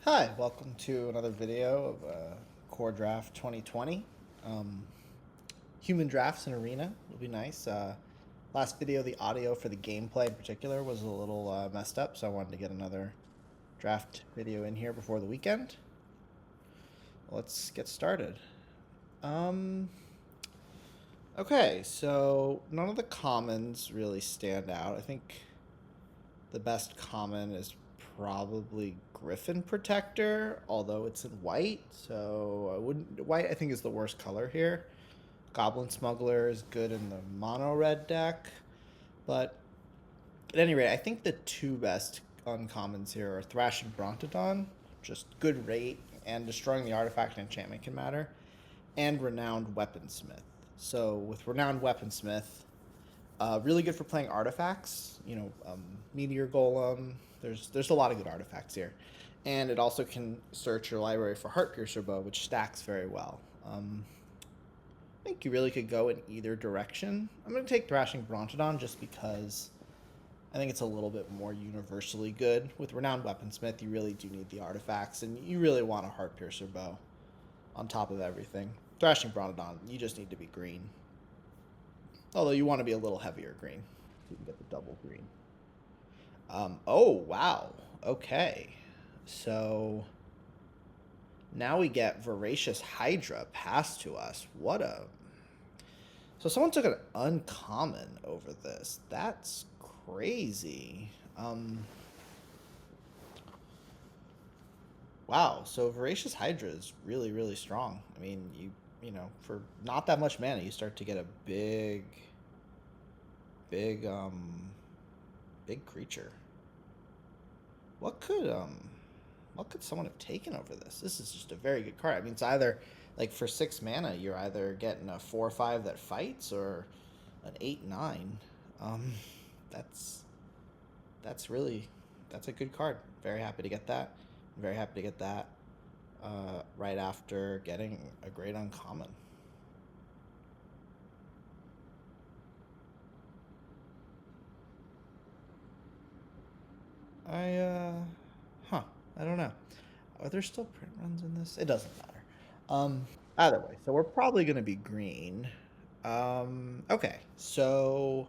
Hi, welcome to another video of Core Draft 2020. Human drafts in Arena will be nice. Last video, the audio for the gameplay in particular was a little messed up, so I wanted to get another draft video in here before the weekend. Let's get started. Okay, so none of the commons really stand out. I think the best common is probably Griffin Protector, although it's in white, so I wouldn't. White, I think, is the worst color here. Goblin Smuggler is good in the mono red deck, but at any rate, I think the two best uncommons here are Thrash and Brontodon, just good rate, and destroying the artifact and enchantment can matter, and Renowned Weaponsmith. So with Renowned Weaponsmith, really good for playing artifacts. Meteor Golem. There's a lot of good artifacts here, and it also can search your library for Heartpiercer Bow, which stacks very well. I think you really could go in either direction. I'm going to take Thrashing Brontodon just because I think it's a little bit more universally good. With Renowned Weaponsmith, you really do need the artifacts, and you really want a Heartpiercer Bow on top of everything. Thrashing Brontodon, you just need to be green. Although you want to be a little heavier green. You can get the double green. Oh, wow. Okay. So now we get Voracious Hydra passed to us. So someone took an uncommon over this. That's crazy. Wow. So Voracious Hydra is really, really strong. I mean, for not that much mana, you start to get a big, big creature. What could someone have taken over this? This is just a very good card. I mean, it's either like for 6 mana, you're either getting a 4/5 that fights or an 8/9. That's that's really that's a good card. Very happy to get that. Very happy to get that right after getting a great uncommon. I don't know. Are there still print runs in this? It doesn't matter. Either way, so we're probably going to be green. Okay, so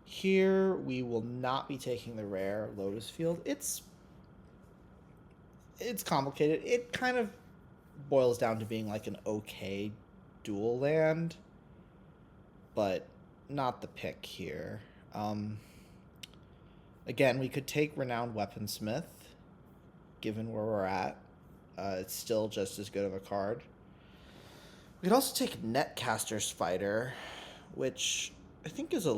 here we will not be taking the rare Lotus Field. It's complicated. It kind of boils down to being like an okay dual land, but not the pick here. Again, we could take Renowned Weaponsmith, given where we're at. It's still just as good of a card. We could also take Netcaster's Fighter, which I think is a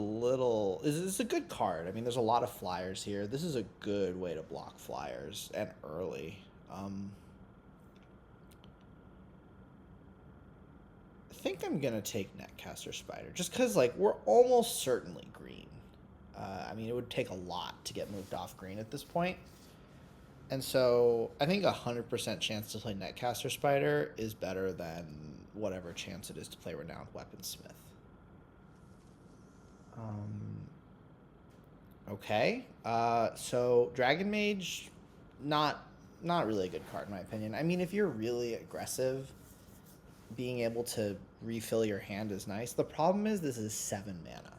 good card. I mean, there's a lot of flyers here. This is a good way to block flyers and early. I think I'm gonna take Netcaster Spider just because we're almost certainly green. I mean, it would take a lot to get moved off green at this point. And so I think 100% chance to play Netcaster Spider is better than whatever chance it is to play Renowned Weaponsmith. Okay. So Dragon Mage, not really a good card in my opinion. I mean, if you're really aggressive, being able to refill your hand is nice. The problem is this is 7 mana.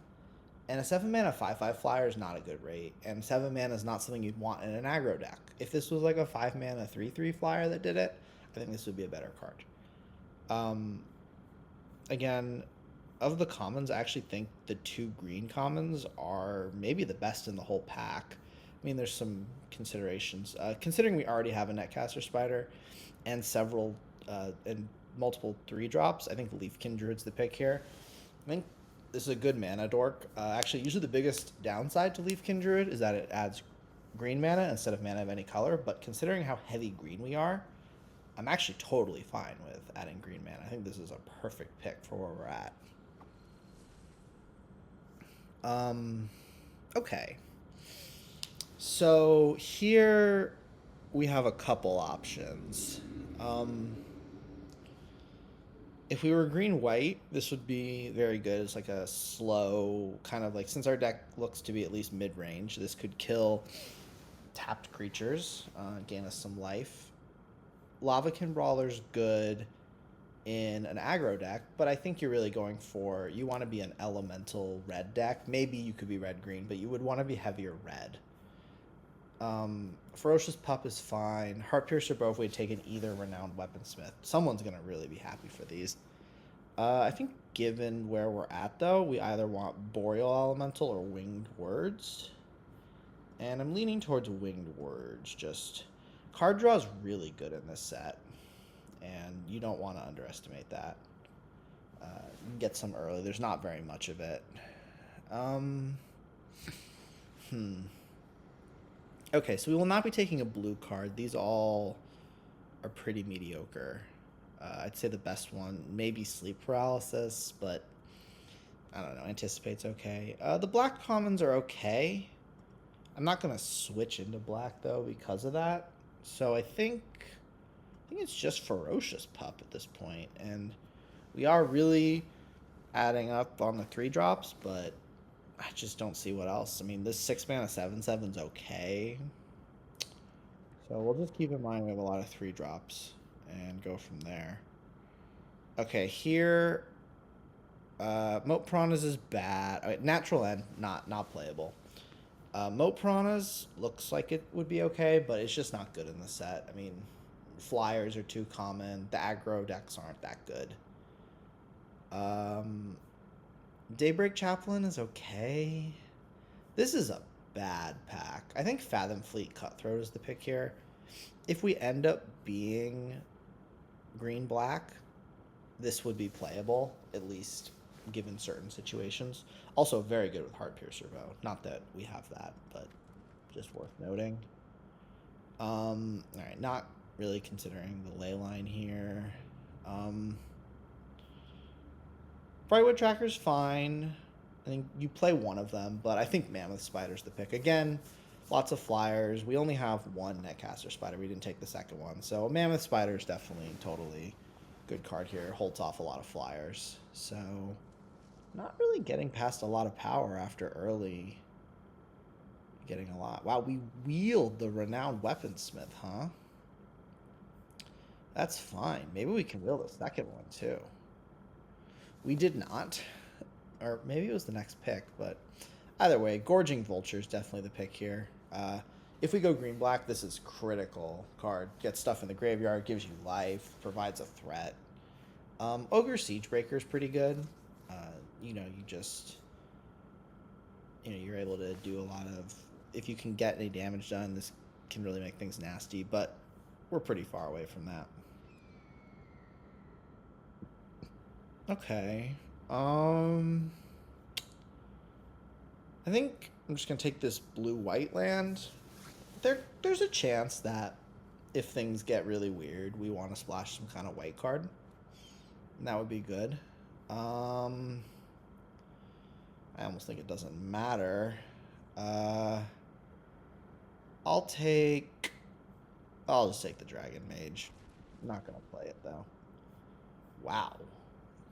And a 7 mana 5/5 flyer is not a good rate. And 7 mana is not something you'd want in an aggro deck. If this was like a 5 mana 3/3 flyer that did it, I think this would be a better card. Again, of the commons, I actually think the 2 green commons are maybe the best in the whole pack. I mean, there's some considerations. Considering we already have a Netcaster Spider and multiple 3-drops, I think Leafkin Druid's the pick here. I think this is a good mana dork. Actually, usually the biggest downside to Leafkin Druid is that it adds green mana instead of mana of any color, but considering how heavy green we are, I'm actually totally fine with adding green mana. I think this is a perfect pick for where we're at. Okay. So here we have a couple options. If we were green-white, this would be very good. It's like a slow, kind of like, since our deck looks to be at least mid-range, this could kill tapped creatures, gain us some life. Lavakin Brawler's good in an aggro deck, but I think you're really going for, you want to be an elemental red deck. Maybe you could be red-green, but you would want to be heavier red. Ferocious Pup is fine. Heartpiercer both would taken either Renowned Weaponsmith. Someone's going to really be happy for these. I think given where we're at, though, we either want Boreal Elemental or Winged Words. And I'm leaning towards Winged Words. Just card draw is really good in this set, and you don't want to underestimate that. You can get some early. There's not very much of it. Okay, so we will not be taking a blue card. These all are pretty mediocre. I'd say the best one, maybe Sleep Paralysis, but I don't know. Anticipate's okay. The black commons are okay. I'm not going to switch into black, though, because of that. So I think it's just Ferocious Pup at this point. And we are really adding up on the 3-drops, but I just don't see what else. I mean, this 6-mana 7/7's okay. So we'll just keep in mind we have a lot of 3-drops and go from there. Okay, here, Moat Piranhas is bad. Right, natural end, not playable. Moat Piranhas looks like it would be okay, but it's just not good in the set. I mean, flyers are too common. The aggro decks aren't that good. Daybreak Chaplain is okay. This is a bad pack. I think Fathom Fleet Cutthroat is the pick here. If we end up being green-black, this would be playable, at least given certain situations. Also very good with Heartpiercer Bow. Not that we have that, but just worth noting. Alright, not really considering the ley line here. Brightwood Tracker's fine. I think you play one of them, but I think Mammoth Spider's the pick. Again, lots of flyers. We only have one Netcaster Spider. We didn't take the second one. So Mammoth Spider is definitely totally good card here. Holds off a lot of flyers. So not really getting past a lot of power after early. Getting a lot. Wow, we wield the Renowned Weaponsmith, huh? That's fine. Maybe we can wield a second one, too. We did not. Or maybe it was the next pick, but either way, Gorging Vulture is definitely the pick here. If we go green-black, this is critical card. Gets stuff in the graveyard, gives you life, provides a threat. Ogre Siegebreaker is pretty good. You're able to do a lot of... If you can get any damage done, this can really make things nasty, but we're pretty far away from that. Okay. I think I'm just gonna take this blue-white land. There's a chance that if things get really weird, we want to splash some kind of white card. And that would be good. I almost think it doesn't matter. I'll just take the Dragon Mage. I'm not gonna play it though. Wow.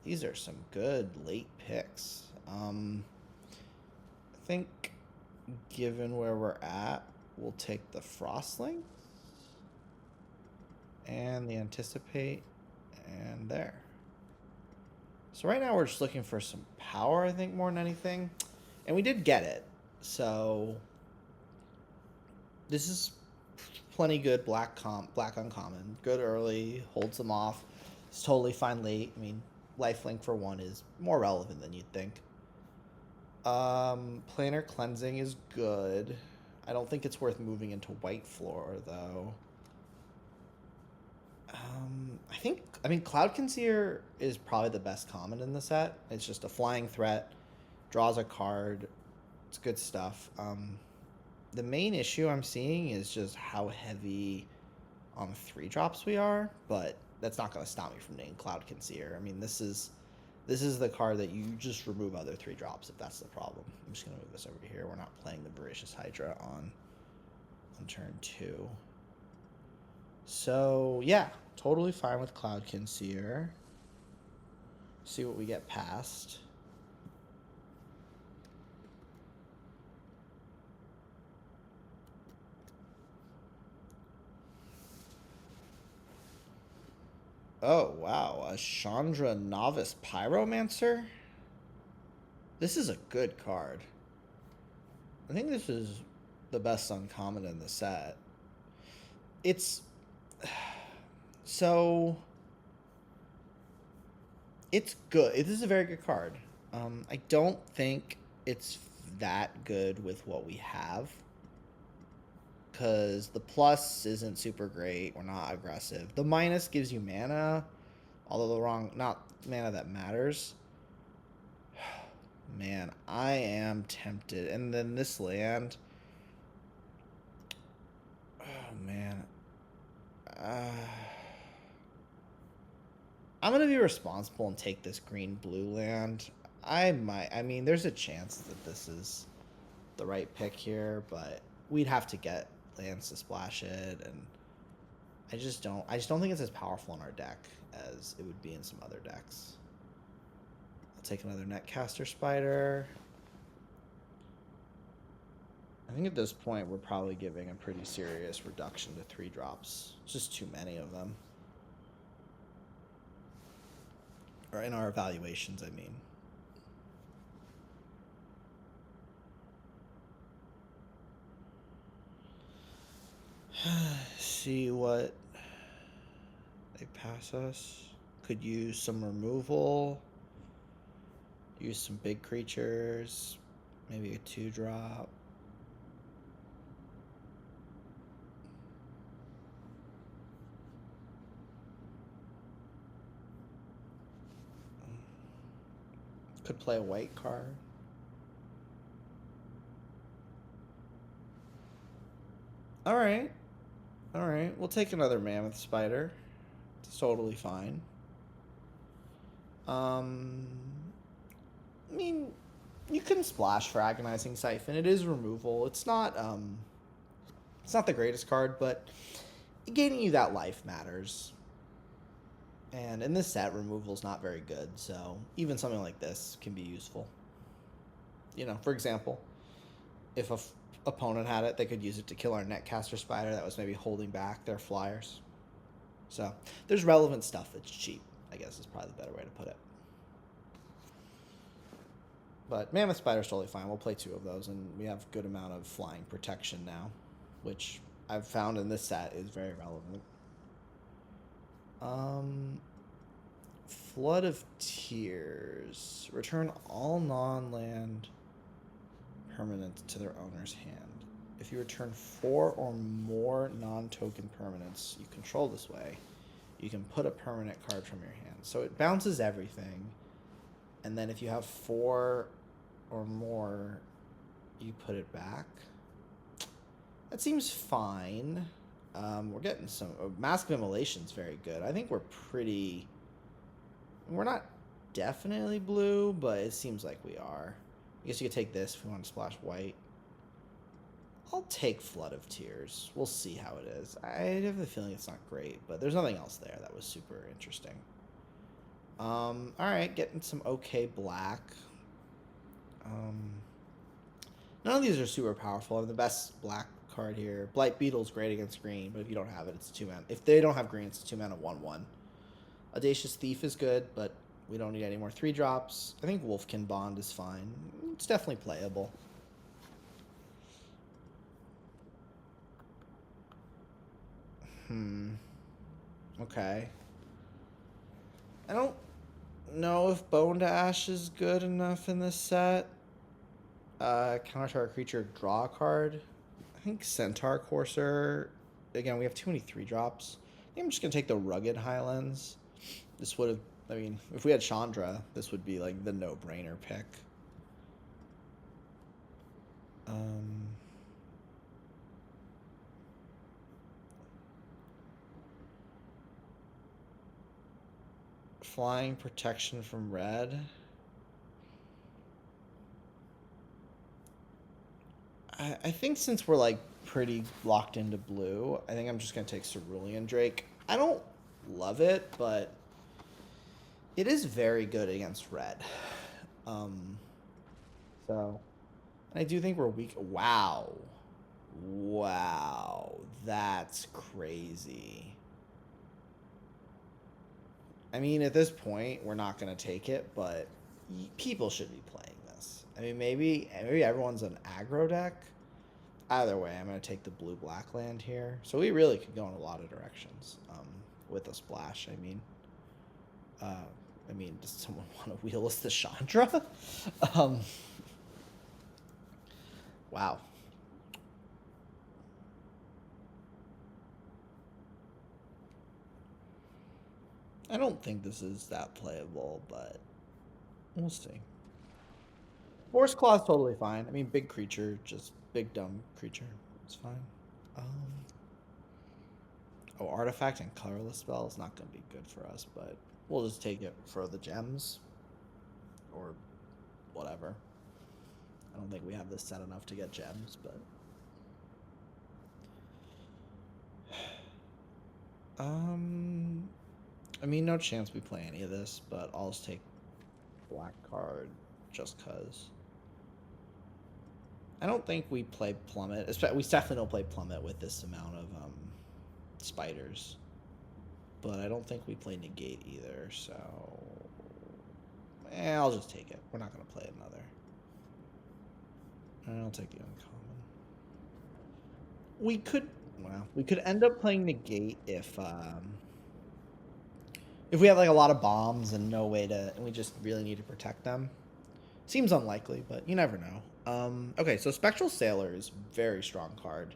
These are some good late picks. I think given where we're at, we'll take the Frostlings and the Anticipate and there. So right now we're just looking for some power, I think, more than anything. And we did get it. So this is plenty good black uncommon. Good early, holds them off. It's totally fine late. I mean, lifelink for 1 is more relevant than you'd think. Planar Cleansing is good. I don't think it's worth moving into White Floor, though. I mean, Cloud Concealer is probably the best common in the set. It's just a flying threat, draws a card. It's good stuff. The main issue I'm seeing is just how heavy on 3-drops we are, but that's not going to stop me from named Cloud Concealer. I mean, this is the card that you just remove other 3-drops if that's the problem. I'm just going to move this over here. We're not playing the Voracious Hydra on turn 2. So, yeah, totally fine with Cloud Concealer. See what we get past. Oh, wow. A Chandra Novice Pyromancer? This is a good card. I think this is the best uncommon in the set. It's... So... It's good. This is a very good card. I don't think it's that good with what we have. Because the plus isn't super great. We're not aggressive. The minus gives you mana. Although the wrong... Not mana that matters. Man, I am tempted. And then this land... Oh, man. I'm going to be responsible and take this green-blue land. I might... I mean, there's a chance that this is the right pick here, but we'd have to get lands to splash it, and I just don't think it's as powerful in our deck as it would be in some other decks. I'll take another Netcaster Spider. I think at this point we're probably giving a pretty serious reduction to 3 drops. It's just too many of them. Or in our evaluations, I mean. See what they pass us. Could use some removal. Use some big creatures. Maybe a 2-drop. Could play a white card. Alright. Alright. We'll take another Mammoth Spider. It's totally fine. I mean, you can splash for Agonizing Siphon. It is removal. It's not the greatest card, but gaining you that life matters. And in this set, removal's not very good, so even something like this can be useful. You know, for example, if a opponent had it, they could use it to kill our Netcaster Spider that was maybe holding back their flyers. So there's relevant stuff that's cheap, I guess is probably the better way to put it. But Mammoth Spider's totally fine. We'll play 2 of those, and we have a good amount of flying protection now, which I've found in this set is very relevant. Flood of Tears. Return all non-land permanents to their owner's hand. If you return 4 or more non-token permanents you control this way, you can put a permanent card from your hand. So it bounces everything, and then if you have 4 or more, you put it back. That seems fine. We're getting some... Mask of Immolation's very good. I think we're pretty... We're not definitely blue, but it seems like we are. I guess you could take this if we want to splash white. I'll take Flood of Tears. We'll see how it is. I have the feeling it's not great, but there's nothing else there that was super interesting. Alright, getting some okay black. None of these are super powerful. I have the best black card here. Blight Beetle's great against green, but if you don't have it, it's 2 mana. If they don't have green, it's 2 mana 1/1. Audacious Thief is good, but we don't need any more 3-drops. I think Wolfkin Bond is fine. It's definitely playable. Okay. I don't know if Bone to Ash is good enough in this set. Counter to our creature, draw a card. I think Centaur Courser. Again, we have too many 3-drops. I think I'm just going to take the Rugged Highlands. This would have... I mean, if we had Chandra, this would be like the no-brainer pick. Flying protection from red. I think since we're like pretty locked into blue, I think I'm just gonna take Cerulean Drake. I don't love it, but it is very good against red. So I do think we're weak. Wow, that's crazy. I mean, at this point, we're not going to take it, but people should be playing this. I mean, maybe everyone's an aggro deck. Either way, I'm going to take the blue-black land here. So we really could go in a lot of directions with a splash, uh, does someone want to wheel us the Chandra? um, wow. I don't think this is that playable, but we'll see. Force Claw is totally fine. I mean, big creature, just big dumb creature. It's fine. Um, oh, artifact and colorless spell is not going to be good for us, but we'll just take it for the gems or whatever. I don't think we have this set enough to get gems, but I mean, no chance we play any of this, but I'll just take black card just cause. I don't think we play Plummet. We definitely don't play Plummet with this amount of spiders. But I don't think we play Negate either, so I'll just take it. We're not gonna play another. I'll take the uncommon. We could end up playing Negate if we have like a lot of bombs and no way to, and we just really need to protect them. Seems unlikely, but you never know. Okay, so Spectral Sailor is a very strong card.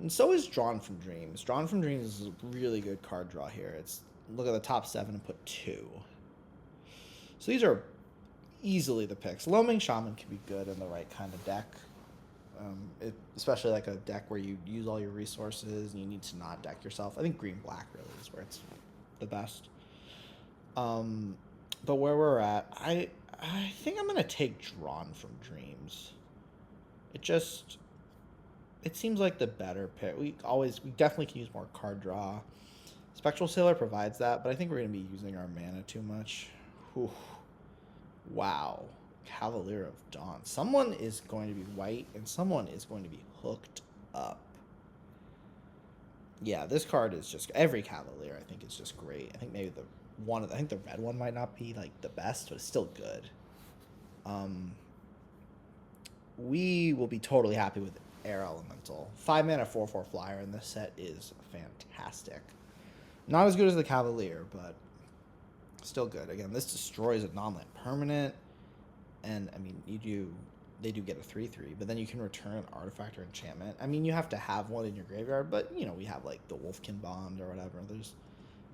And so is Drawn from Dreams. Drawn from Dreams is a really good card draw here. It's look at the top 7 and put 2. So these are easily the picks. Loaming Shaman can be good in the right kind of deck. Especially like a deck where you use all your resources and you need to not deck yourself. I think green-black really is where it's the best. But where we're at, I think I'm going to take Drawn from Dreams. It seems like the better pick. We definitely can use more card draw. Spectral Sailor provides that, but I think we're going to be using our mana too much. Whew. Wow. Cavalier of Dawn. Someone is going to be white, and someone is going to be hooked up. Yeah, this card is just every Cavalier. I think is just great. I think maybe I think the red one might not be like the best, but it's still good. We will be totally happy with Air Elemental. 5 mana 4/4 flyer in this set is fantastic. Not as good as the Cavalier, but still good. Again, this destroys a non-land permanent, and I mean they do get a 3/3, but then you can return artifact or enchantment. I mean, you have to have one in your graveyard, but we have like the Wolfkin Bond or whatever.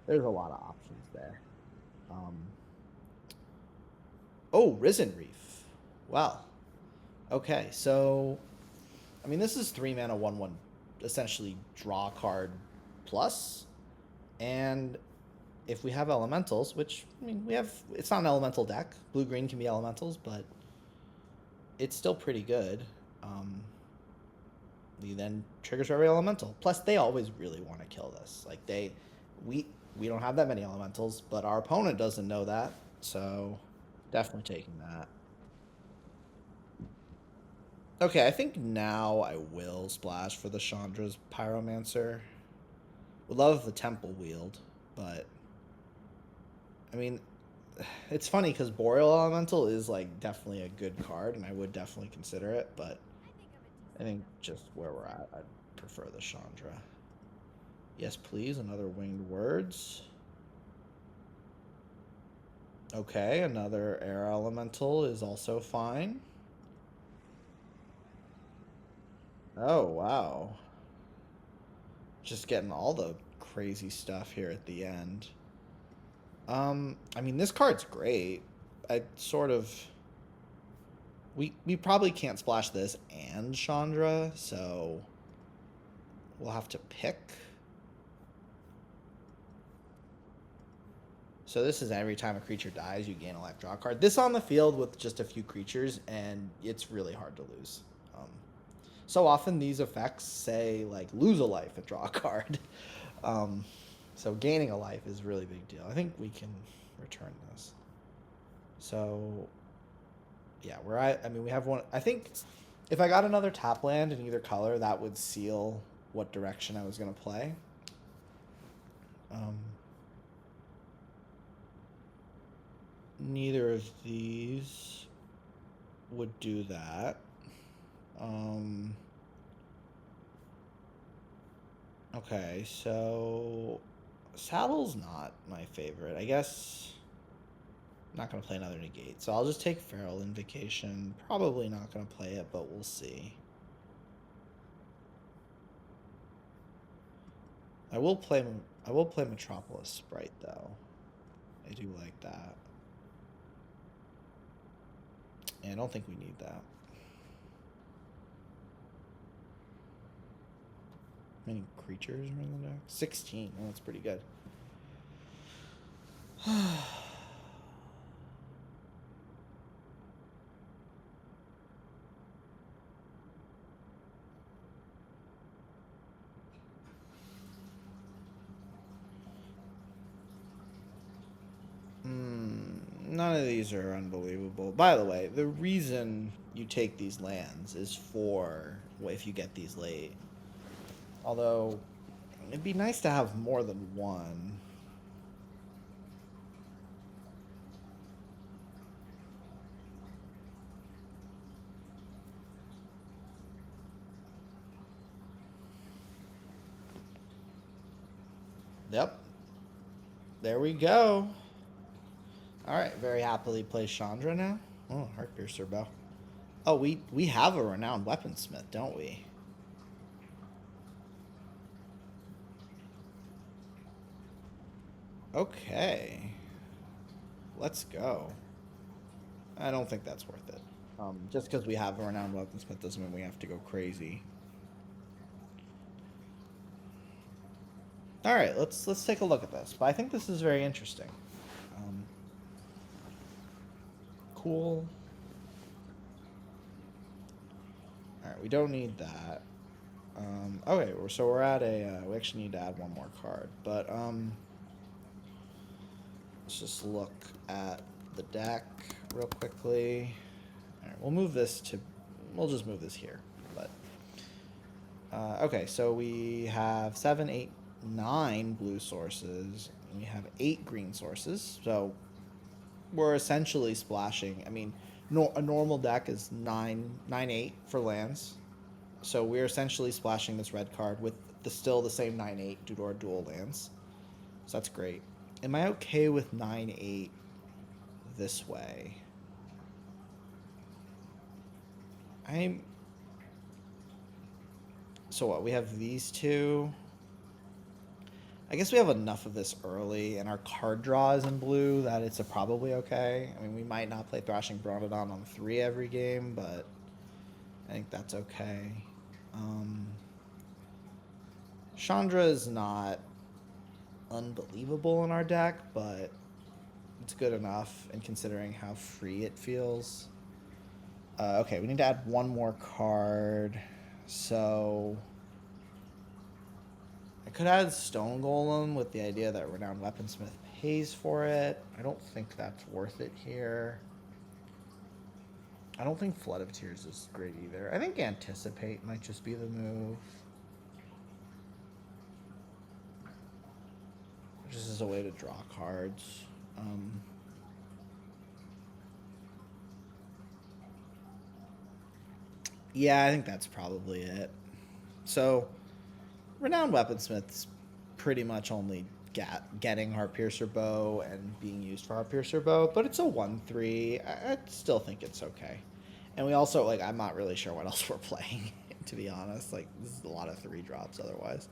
There's a lot of options there. Oh, Risen Reef. Well, okay, so I mean this is 3 mana 1/1, essentially draw card plus, and if we have elementals, which I mean it's not an elemental deck. Blue green can be elementals, but it's still pretty good. He then triggers every elemental. Plus, they always really want to kill this. Like we don't have that many elementals, but our opponent doesn't know that, so definitely taking that. Okay, I think now I will splash for the Chandra's Pyromancer. Would love the Temple Wield, but I mean, it's funny because Boreal Elemental is like definitely a good card, and I would definitely consider it, but I think just where we're at, I'd prefer the Chandra. Yes, please, another Winged Words. Okay, another Air Elemental is also fine. Oh, wow. Just getting all the crazy stuff here at the end. I mean, this card's great. I sort of... We probably can't splash this and Chandra, so we'll have to pick. So this is every time a creature dies, you gain a life, draw a card. This on the field with just a few creatures, and it's really hard to lose. So often these effects say, like, lose a life and draw a card. So gaining a life is a really big deal. I think we can return this. So, yeah, I mean, we have one. I think if I got another tap land in either color, that would seal what direction I was going to play. neither of these would do that. Okay, so Saddle's not my favorite. I guess I'm not gonna play another negate, so I'll just take Feral Invocation. Probably not gonna play it, but we'll see. I will play Metropolis Sprite though. I do like that. And I don't think we need that. How many creatures are in the deck? 16. Well, that's pretty good. None of these are unbelievable. By the way, the reason you take these lands is for if you get these late. Although, it'd be nice to have more than one. Yep. There we go. Alright, very happily play Chandra now. Oh, Heartpiercer Bow. Oh, we have a renowned weaponsmith, don't we? Okay. Let's go. I don't think that's worth it. Just because we have a renowned weaponsmith doesn't mean we have to go crazy. All right, let's take a look at this. But I think this is very interesting. Cool. All right, we don't need that. Okay, so we're at a. We actually need to add one more card, but let's just look at the deck real quickly. All right, we'll move this to. We'll just move this here. But okay, so we have 7, 8, 9 blue sources, and we have 8 green sources. So we're essentially splashing. I mean, a normal deck is 9, 9, 8 for lands. So we're essentially splashing this red card with still the same 9/8 due to our dual lands. So that's great. Am I okay with 9/8 this way? So what? We have these two. I guess we have enough of this early, and our card draw is in blue that it's probably okay. I mean, we might not play Thrashing Bronodon on 3 every game, but I think that's okay. Chandra is not unbelievable in our deck, but it's good enough, and considering how free it feels. Okay, we need to add one more card. So I could add Stone Golem with the idea that Renowned Weaponsmith pays for it. I don't think that's worth it here. I don't think Flood of Tears is great either. I think Anticipate might just be the move. Just as a way to draw cards. Yeah, I think that's probably it. So, Renowned Weaponsmith's pretty much only getting Heartpiercer Bow and being used for Heartpiercer Bow, but it's a 1/3. I still think it's okay. And we also, like, I'm not really sure what else we're playing, to be honest. Like, this is a lot of 3 drops otherwise.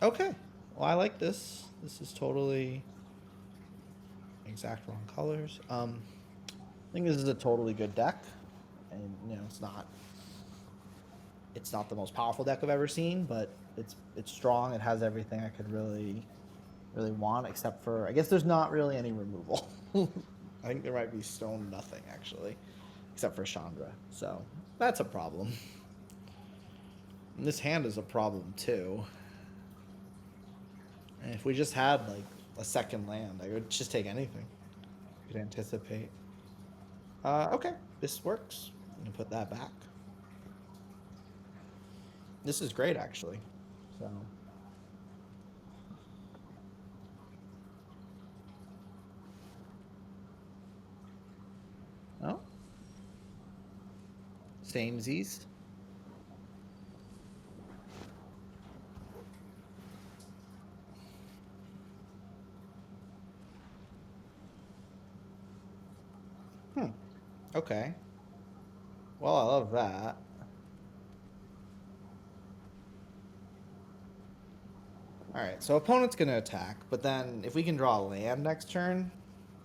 Okay. Well, I like this. This is totally exact wrong colors. I think this is a totally good deck. And, you know, it's not the most powerful deck I've ever seen, but it's strong. It has everything I could really want, except for I guess there's not really any removal. I think there might be stone nothing actually, except for Chandra. So that's a problem. And this hand is a problem too. And if we just had like a second land, I would just take anything. Could anticipate. Okay, this works. I'm gonna put that back. This is great actually. So Samesies. Hmm. Okay. Well, I love that. All right, so opponent's gonna attack, but then if we can draw a land next turn,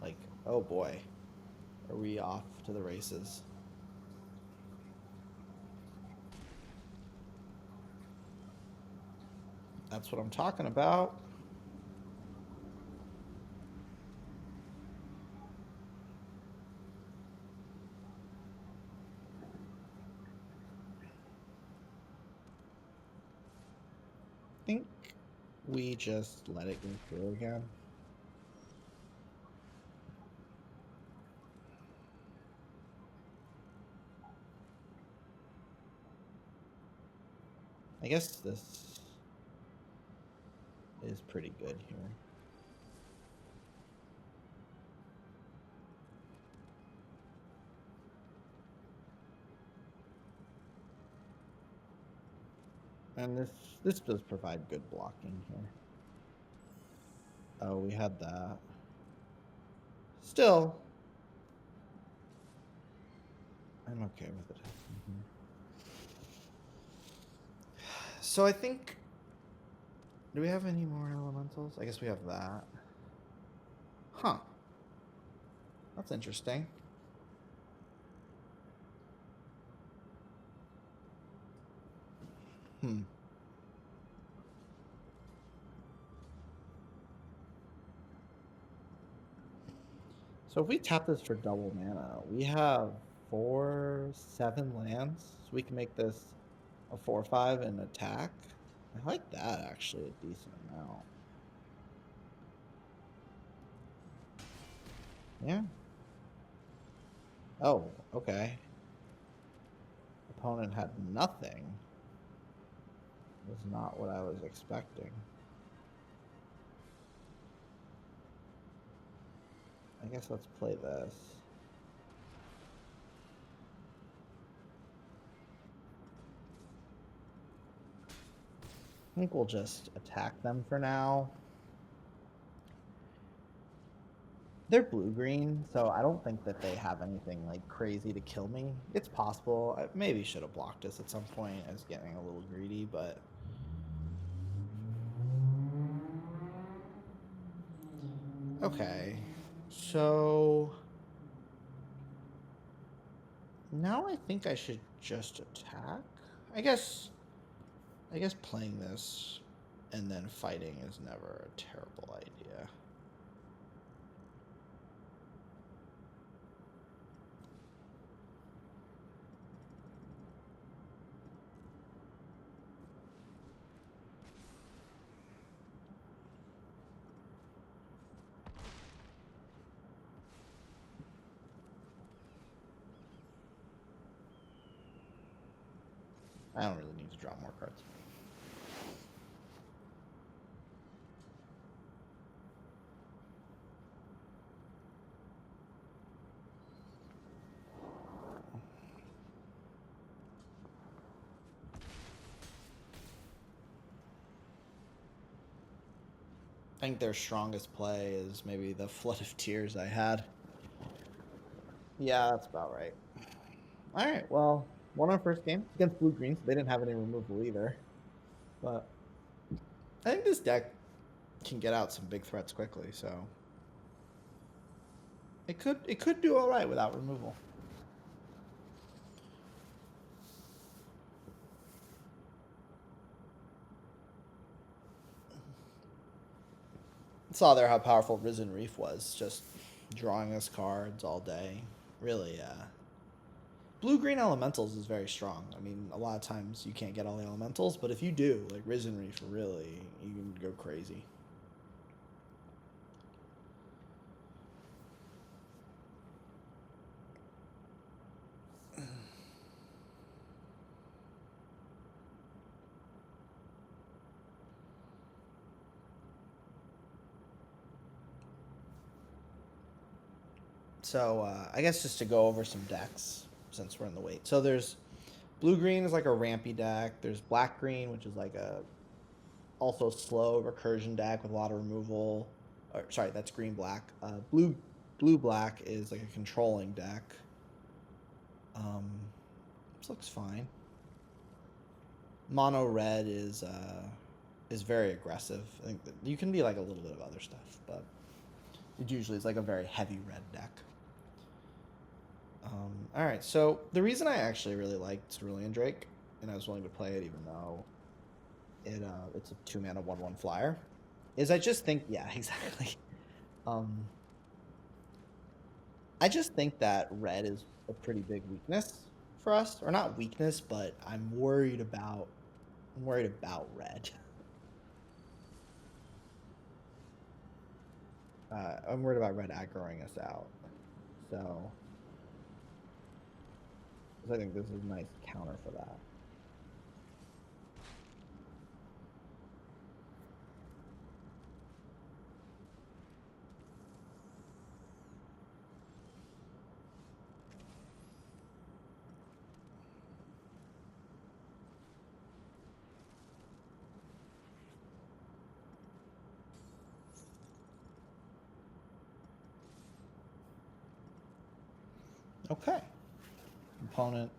like, oh boy, are we off to the races? That's what I'm talking about. I think we just let it go through again. I guess this is pretty good here. And this does provide good blocking here. Oh, we had that. Still, I'm okay with it. So I think, do we have any more elementals? I guess we have that. Huh. That's interesting. Hmm. So if we tap this for double mana, we have 4, 7 lands. So we can make this a 4/5 and attack. I like that actually a decent amount. Yeah. Oh, okay. Opponent had nothing. Was not what I was expecting. I guess let's play this. I think we'll just attack them for now. They're blue-green, so I don't think that they have anything like crazy to kill me. It's possible. I maybe should have blocked this at some point as getting a little greedy, but okay. So now I think I should just attack. I guess I guess playing this and then fighting is never a terrible idea. I don't really need to draw more cards. I think their strongest play is maybe the Flood of Tears I had. Yeah, that's about right. All right, well, won our first game against Blue Green, so they didn't have any removal either. But I think this deck can get out some big threats quickly, so it could do all right without removal. Saw there how powerful Risen Reef was, just drawing us cards all day. Really, blue green elementals is very strong. I mean, a lot of times you can't get all the elementals, but if you do, like Risen Reef, really, you can go crazy. So I guess just to go over some decks since we're in the wait. So there's Blue-green is like a rampy deck. There's black-green, which is like a also slow recursion deck with a lot of removal. Or, sorry, that's green-black. Blue-black is like a controlling deck. This looks fine. Mono red is very aggressive. I think that you can be like a little bit of other stuff, but it usually is like a very heavy red deck. All right, so the reason I actually really liked Cerulean Drake, and I was willing to play it even though it's a 2-mana 1/1 flyer, is I just think yeah exactly. Um, I just think that red is a pretty big weakness for us, or not weakness, but I'm worried about red. I'm worried about red aggroing us out. So I think this is a nice counter for that. Okay. Opponent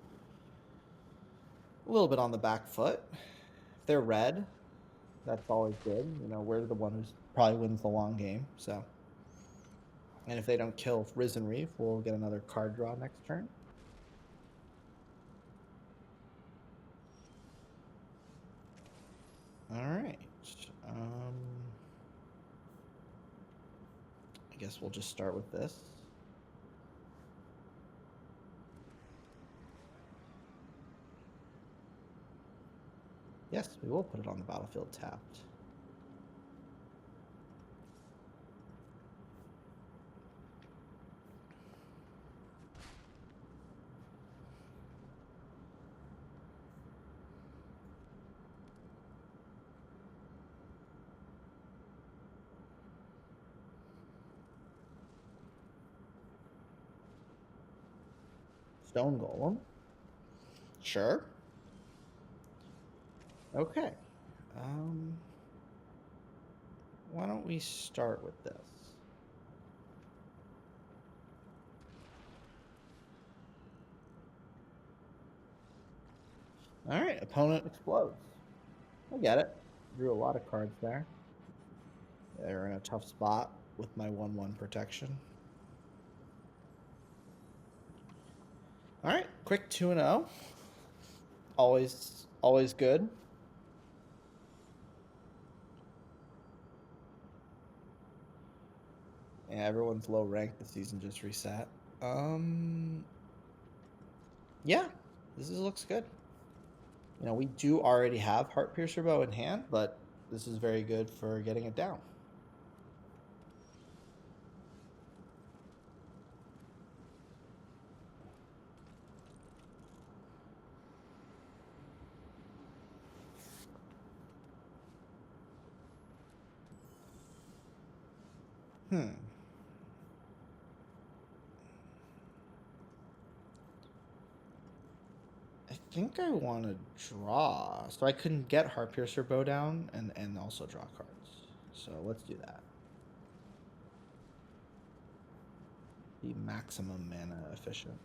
a little bit on the back foot. If they're red, that's always good. You know, we're the one who's probably wins the long game. So, and if they don't kill Risen Reef, we'll get another card draw next turn. All right. I guess we'll just start with this. Yes, we will put it on the battlefield tapped. Stone Golem. Sure. Okay. Why don't we start with this? All right, opponent explodes. I get it. Drew a lot of cards there. They're in a tough spot with my 1/1 protection. All right, quick 2-0. Always good. Yeah, everyone's low rank. The season just reset. Yeah, looks good. You know, we do already have Heart Piercer Bow in hand, but this is very good for getting it down. I think I want to draw, so I couldn't get Heart Piercer Bow down and also draw cards. So let's do that. Be maximum mana efficient.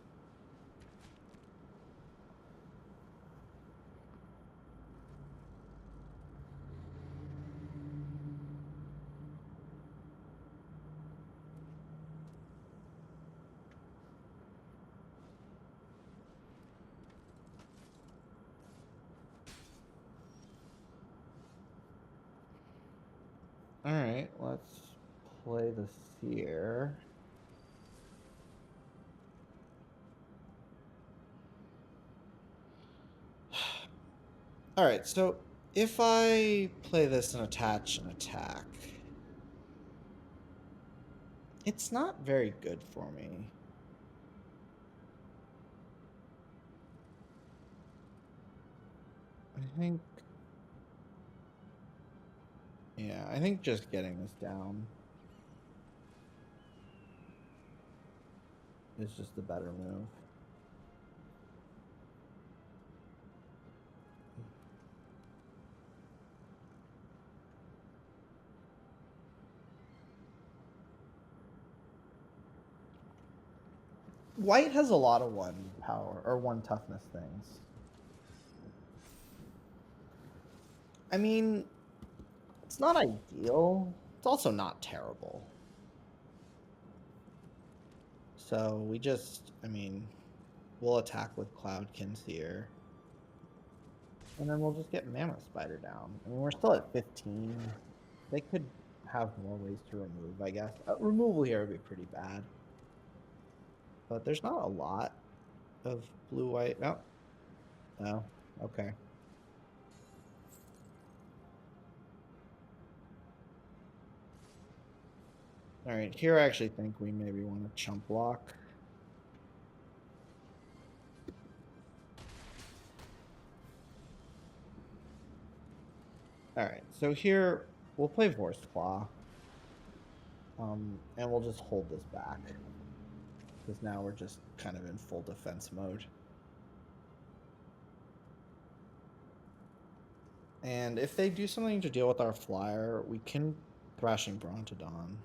All right, let's play the Seer. All right, so if I play this and attach an attack, it's not very good for me. I think, yeah, I think just getting this down is just the better move. White has a lot of one power or one toughness things. I mean, it's not ideal. It's also not terrible. So we just, I mean, we'll attack with Cloudkins here. And then we'll just get Mammoth Spider down. I mean, we're still at 15. They could have more ways to remove, I guess. Removal here would be pretty bad. But there's not a lot of blue-white. No. No. Okay. Alright, here I actually think we maybe want to chump block. Alright, so here we'll play Vorst Claw. And we'll just hold this back. Because now we're just kind of in full defense mode. And if they do something to deal with our flyer, we can Thrashing Brontodon.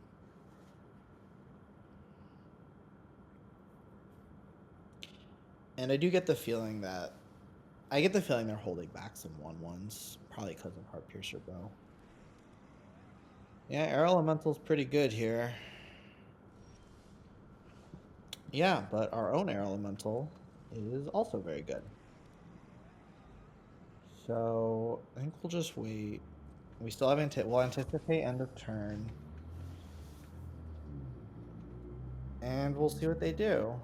And I do get the feeling that... I get the feeling they're holding back some 1/1s. Probably because of Heart Piercer Bow. Yeah, Air Elemental's pretty good here. Yeah, but our own Air Elemental is also very good. So, I think we'll just wait. We still have we'll anticipate end of turn. And we'll see what they do.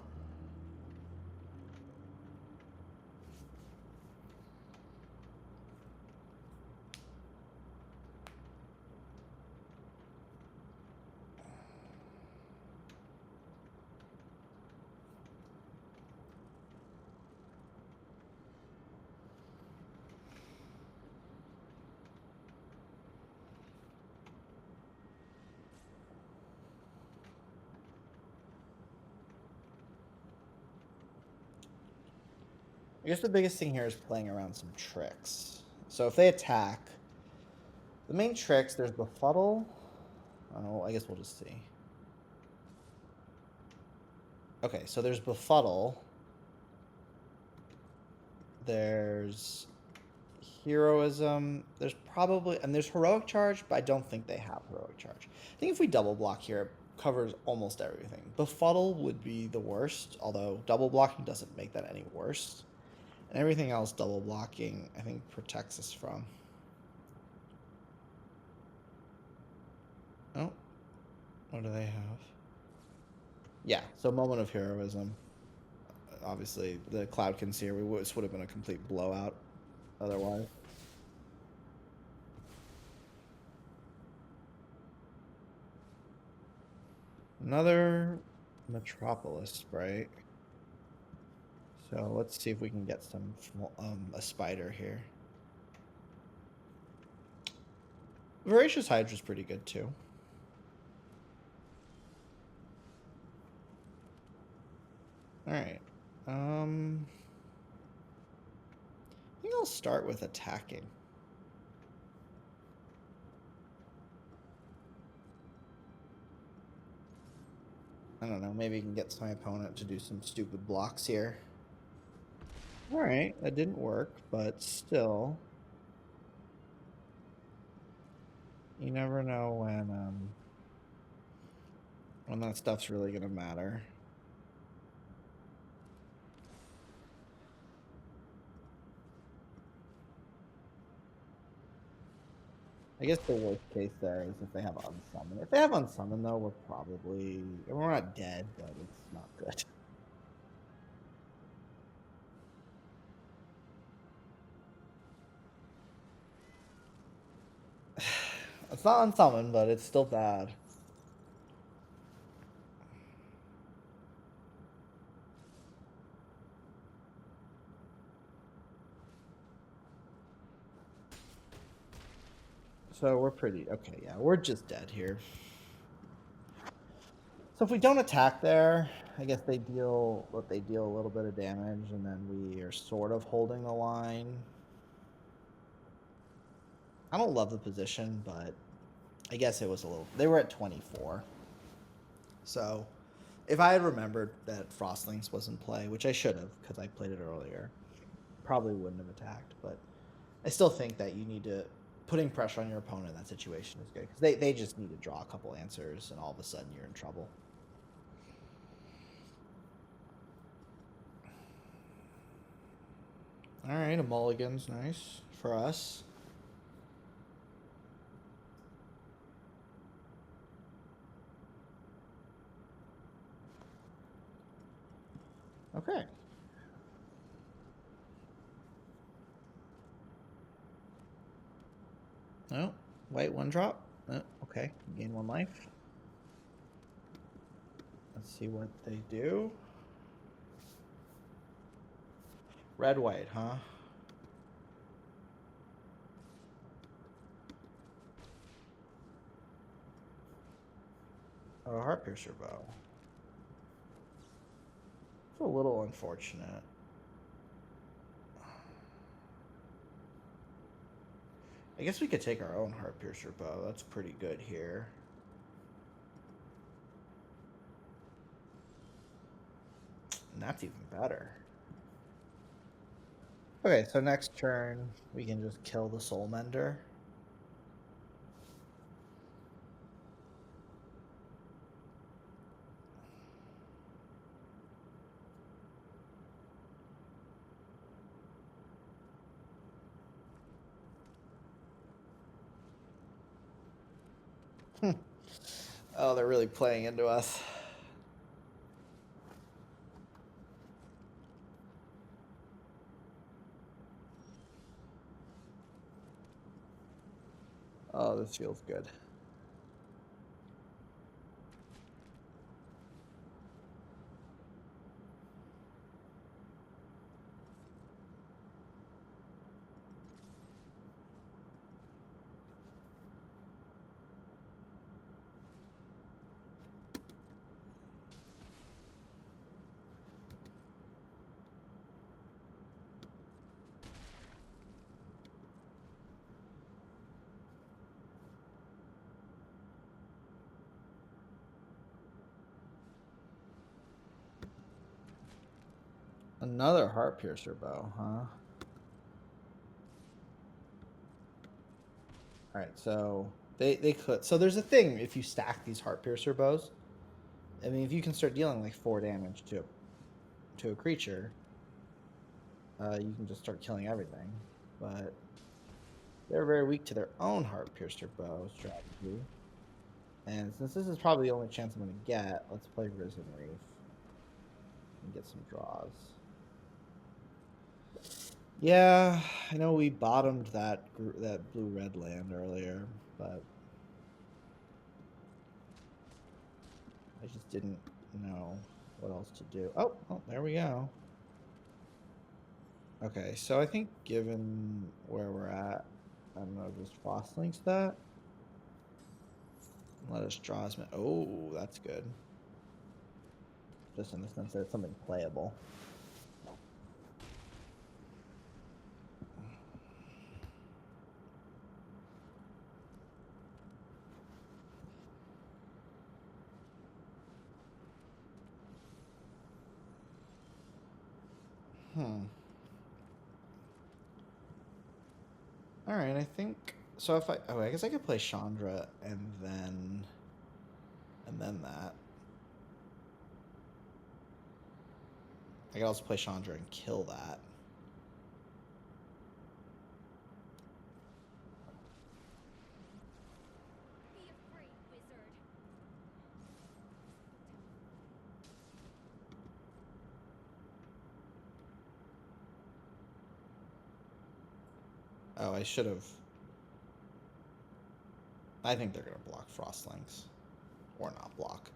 I guess the biggest thing here is playing around some tricks. So if they attack, the main tricks, there's Befuddle. Oh, I guess we'll just see. Okay, so there's Befuddle. There's Heroism. There's probably, and there's Heroic Charge, but I don't think they have Heroic Charge. I think if we double block here, it covers almost everything. Befuddle would be the worst, although double blocking doesn't make that any worse. And everything else double blocking, I think, protects us from. Oh, what do they have? Yeah, so Moment of Heroism. Obviously, the Cloudkins here, this would have been a complete blowout otherwise. Another Metropolis Sprite. So let's see if we can get some a spider here. Voracious Hydra's pretty good too. Alright. I think I'll start with attacking. I don't know, maybe you can get my opponent to do some stupid blocks here. Alright, that didn't work, but still. You never know when that stuff's really gonna matter. I guess the worst case there is if they have Unsummon. If they have Unsummon, though, we're not dead, but it's not good. It's not Unsummon, but it's still bad. So we're pretty... Okay, yeah, we're just dead here. So if we don't attack there, I guess they deal a little bit of damage, and then we are sort of holding the line. I don't love the position, but I guess it was a little... They were at 24. So If I had remembered that Frostlings was in play, which I should have because I played it earlier, probably wouldn't have attacked. But I still think that you need to putting pressure on your opponent in that situation is good because they just need to draw a couple answers and all of a sudden you're in trouble. All right, a mulligan's nice for us. Okay. Oh, white one drop. Oh, okay, gain 1 life. Let's see what they do. Red white, huh? Oh, Heartpiercer bow. It's a little unfortunate. I guess we could take our own Heartpiercer bow. That's pretty good here. And that's even better. Okay, so next turn we can just kill the Soul Mender. Oh, they're really playing into us. Oh, this feels good. Another Heartpiercer bow, huh? All right, so they could. So there's a thing if you stack these Heartpiercer bows. I mean, if you can start dealing like 4 damage to a creature, you can just start killing everything. But they're very weak to their own Heartpiercer bow strategy. And since this is probably the only chance I'm going to get, let's play Risen Reef and get some draws. Yeah, I know we bottomed that blue-red land earlier, but I just didn't know what else to do. Oh, there we go. Okay, so I think given where we're at, I don't know, just Frost links that. Let us draw as many. Oh, that's good. Just in the sense that it's something playable. All right, I think so. If I guess I could play Chandra and then that. I could also play Chandra and kill that. Oh, I should have. I think they're gonna block Frostlings, or not block.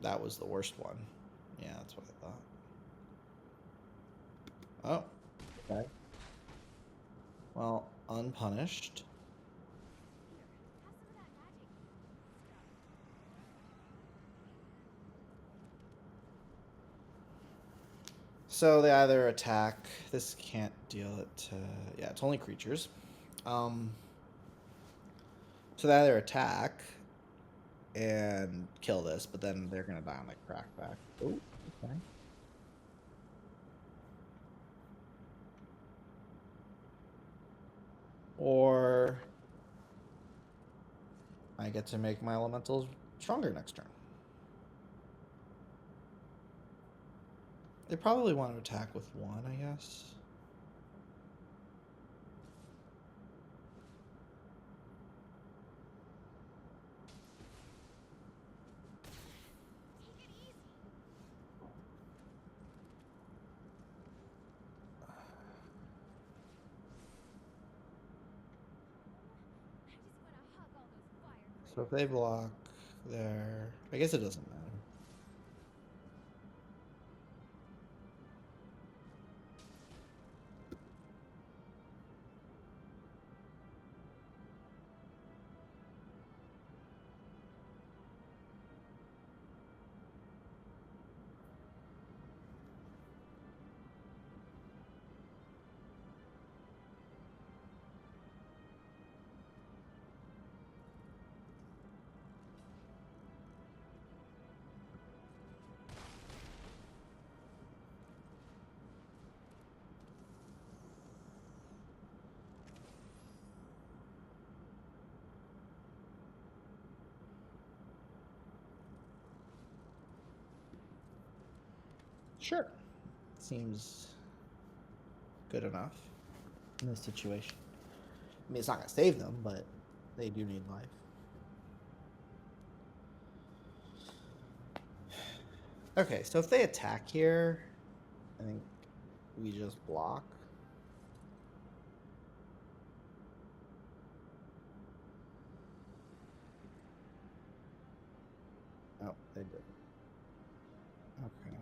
That was the worst one. Yeah, that's what I thought. Oh, okay. Well, unpunished. So they either attack. This can't deal it to. Yeah, it's only creatures. Um, So they either attack and kill this, but then they're gonna die on like crackback. Oh, okay. Or I get to make my elementals stronger next turn. They probably want to attack with one, I guess. So if they block there, I guess it doesn't matter. Sure. Seems good enough in this situation. I mean, it's not going to save them, but they do need life. Okay, so if they attack here, I think we just block. Oh, they did. Okay.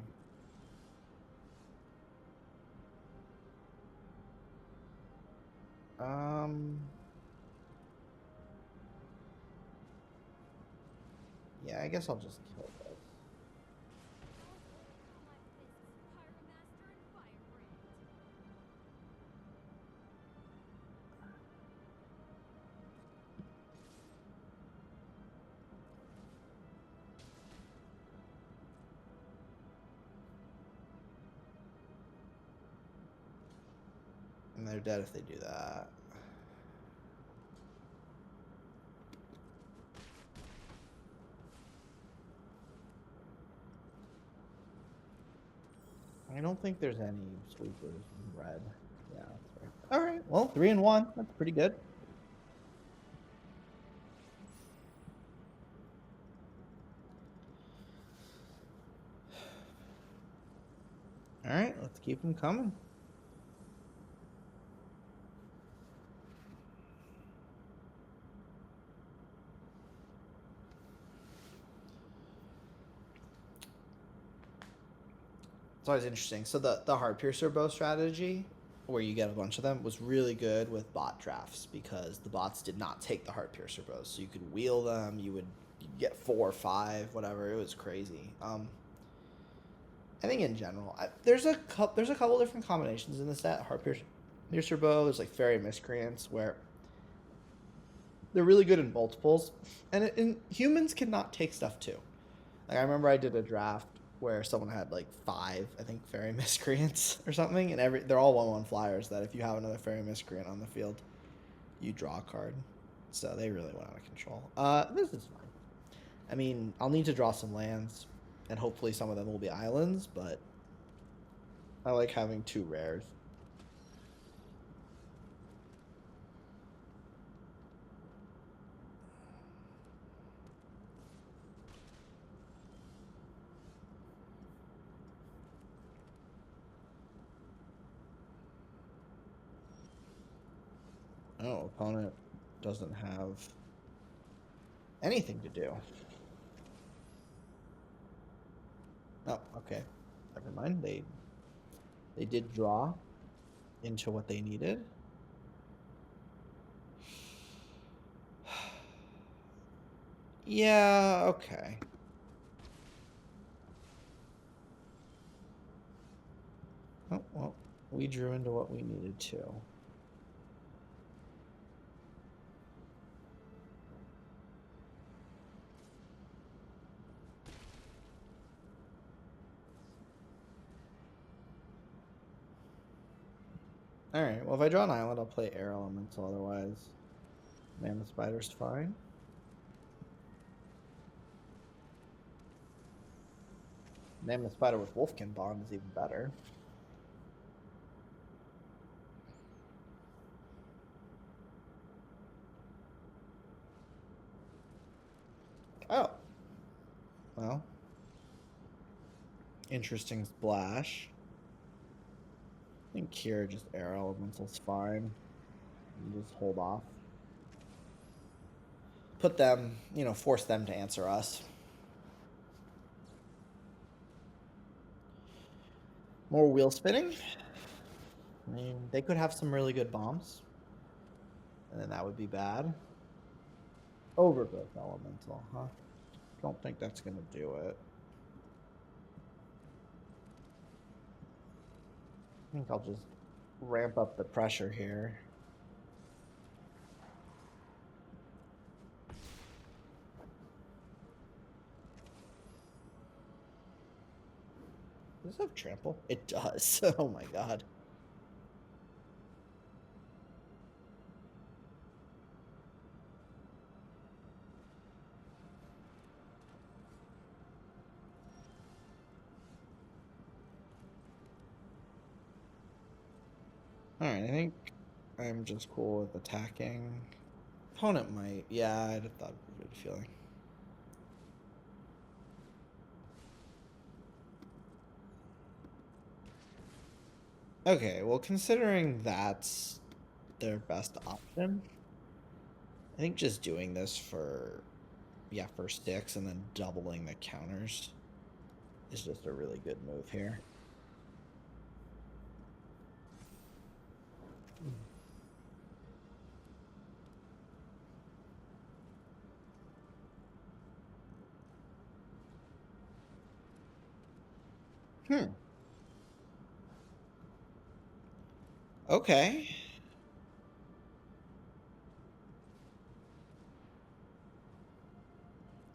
Um. Yeah, I guess I'll just kill this. And they're dead if they do that. I don't think there's any sweepers in red. Yeah, that's right. All right. Well, 3-1. That's pretty good. All right, let's keep them coming. It's always interesting. So the heart piercer bow strategy, where you get a bunch of them, was really good with bot drafts because the bots did not take the heart piercer bows. So you could wheel them. You'd get 4 or 5, whatever. It was crazy. I think in general, there's a couple different combinations in the set. Heart piercer bow. There's like fairy miscreants where they're really good in multiples, and humans cannot take stuff too. Like I remember I did a draft where someone had like 5, I think, fairy miscreants or something, and they're all 1/1 flyers. That if you have another fairy miscreant on the field, you draw a card. So they really went out of control. This is fine. I mean, I'll need to draw some lands, and hopefully some of them will be islands. But I like having 2 rares. Oh, opponent doesn't have anything to do. Oh, okay. Never mind. They did draw into what they needed. Yeah, okay. Oh, well, we drew into what we needed to. Alright, well if I draw an island, I'll play air elemental, otherwise Mammoth Spider's fine. Mammoth Spider with Wolfkin Bond is even better. Oh. Well. Interesting splash. I think here just air elemental's fine. And just hold off. Put them, force them to answer us. More wheel spinning. I mean, they could have some really good bombs. And then that would be bad. Overgrowth elemental, huh? Don't think that's gonna do it. I think I'll just ramp up the pressure here. Does this have trample? It does. Oh my god. Alright, I think I'm just cool with attacking. Opponent might. Yeah, I'd have thought it would be a good feeling. Okay, well, considering that's their best option, I think just doing this for 6 and then doubling the counters is just a really good move here. Okay.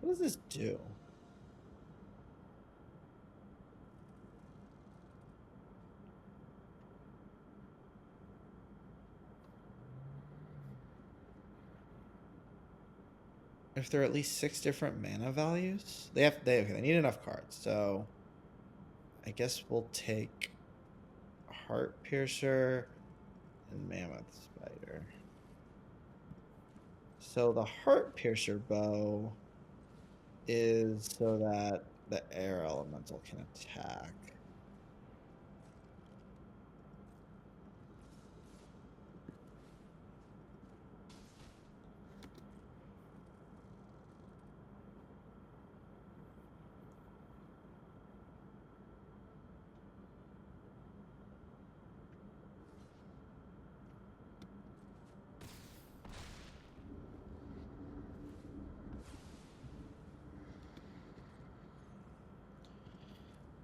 What does this do? If there are at least 6 different mana values, they need enough cards. So I guess we'll take Heart Piercer and Mammoth Spider. So the Heart Piercer bow is so that the air elemental can attack.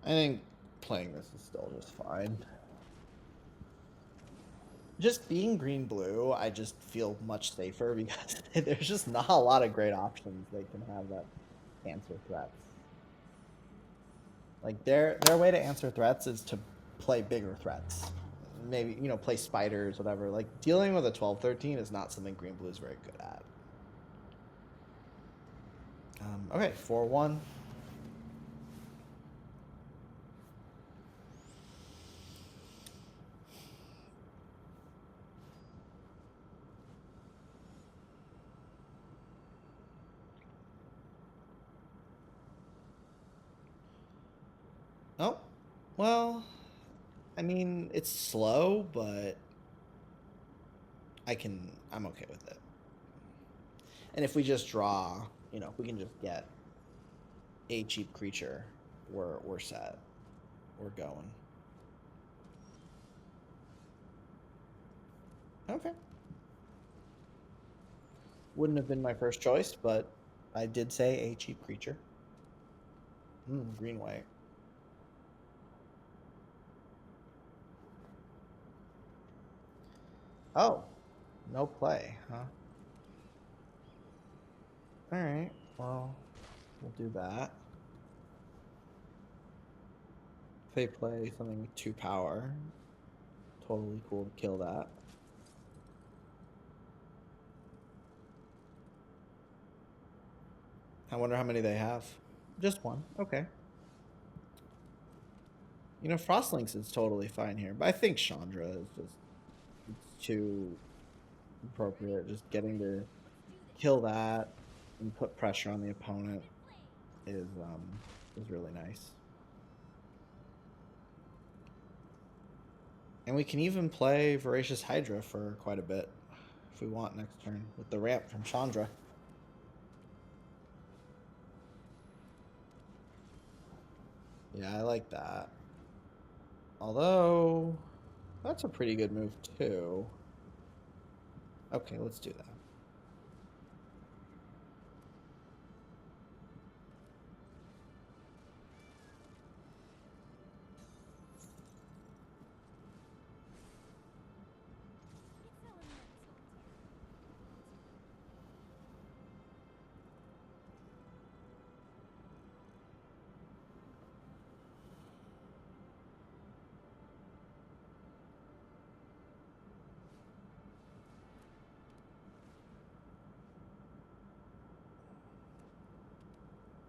I think playing this is still just fine. Just being green-blue, I just feel much safer because there's just not a lot of great options they can have that answer threats. Like their way to answer threats is to play bigger threats. Maybe, play spiders, whatever. Like dealing with a 12-13 is not something green-blue is very good at. Okay, 4-1. Oh, well, I mean, it's slow, but I'm okay with it. And if we just draw, if we can just get a cheap creature, we're set. We're going. Okay. Wouldn't have been my first choice, but I did say a cheap creature. Green white. Oh, no play, huh? All right. Well, we'll do that. If they play something with 2 power, totally cool to kill that. I wonder how many they have. Just one. Okay. You know, Frostlings is totally fine here, but I think Chandra is just it's too appropriate. Just getting to kill that and put pressure on the opponent is really nice. And we can even play Voracious Hydra for quite a bit if we want next turn with the ramp from Chandra. Yeah, I like that. Although, that's a pretty good move too. Okay, let's do that.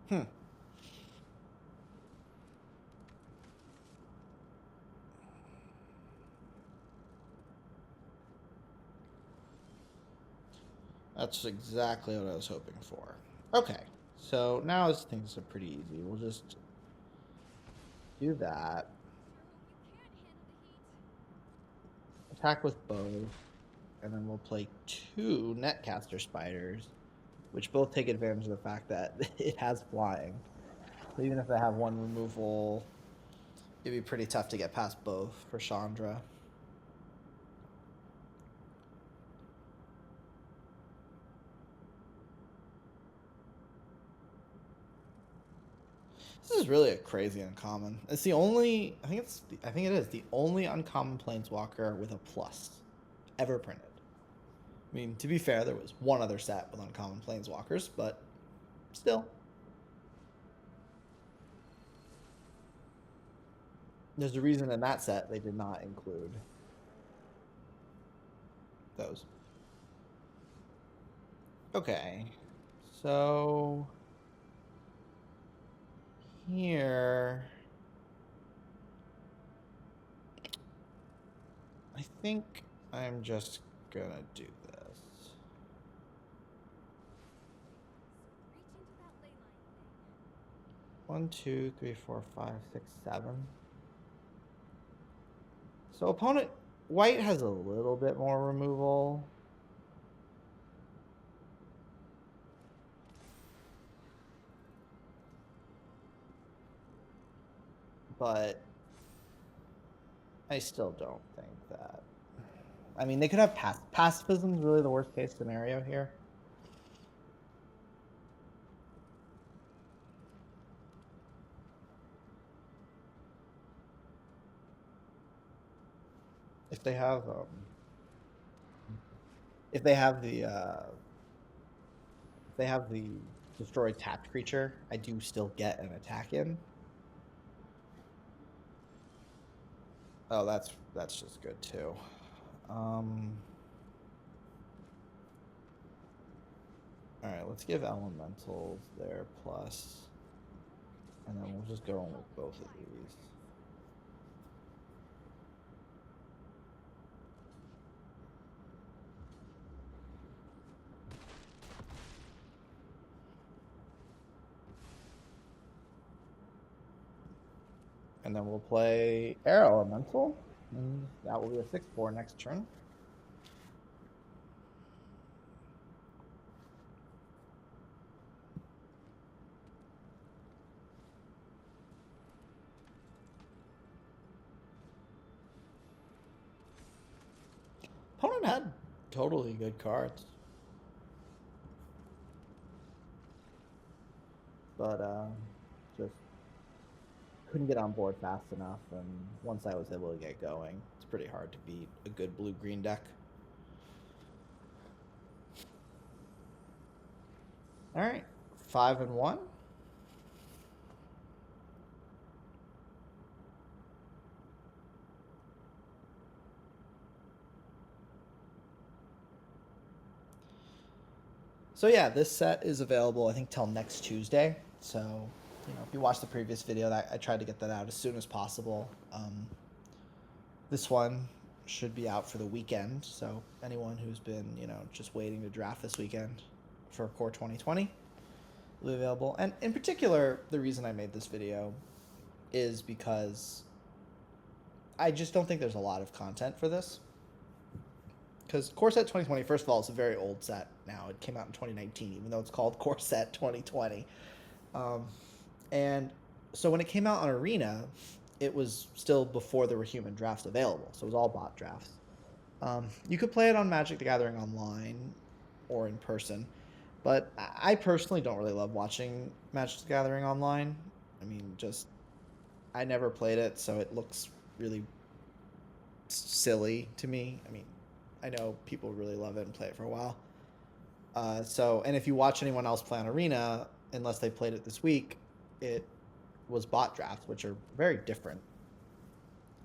Hmm. That's exactly what I was hoping for. Okay, so now things are pretty easy. We'll just do that. Attack with both, and then we'll play two Netcaster Spiders, which both take advantage of the fact that it has flying. So even if they have one removal, it'd be pretty tough to get past both for Chandra. This is really a crazy uncommon. It's the only I think it is the only uncommon planeswalker with a plus ever printed. I mean, to be fair, there was one other set with uncommon planeswalkers, but still. There's a reason in that set they did not include those. Okay. So here I think I'm just gonna do this. 1, 2, 3, 4, 5, 6, 7. So opponent white has a little bit more removal. But I still don't think that. I mean, they could have pacifism is really the worst case scenario here. If they have if they have the if they have the destroyed tapped creature, I do still get an attack in. Oh, that's just good too. All right, let's give elementals their plus, and then we'll just go in with both of these. And then we'll play Air Elemental, and that will be a 6/4 next turn. Opponent had totally good cards, but just couldn't get on board fast enough. And once I was able to get going, it's pretty hard to beat a good blue-green deck. All right, 5 and 1. So yeah, this set is available I think till next Tuesday. So, if you watched the previous video, that I tried to get that out as soon as possible. This one should be out for the weekend. So anyone who's been, just waiting to draft this weekend for Core 2020 will be available. And in particular, the reason I made this video is because I just don't think there's a lot of content for this. Because Core Set 2020, first of all, is a very old set now. It came out in 2019, even though it's called Core Set 2020. Um, and so when it came out on Arena, it was still before there were human drafts available. So it was all bot drafts. You could play it on Magic the Gathering online or in person, but I personally don't really love watching Magic the Gathering online. I mean, I never played it, so it looks really silly to me. I mean, I know people really love it and play it for a while. And if you watch anyone else play on Arena, unless they played it this week, it was bot drafts, which are very different.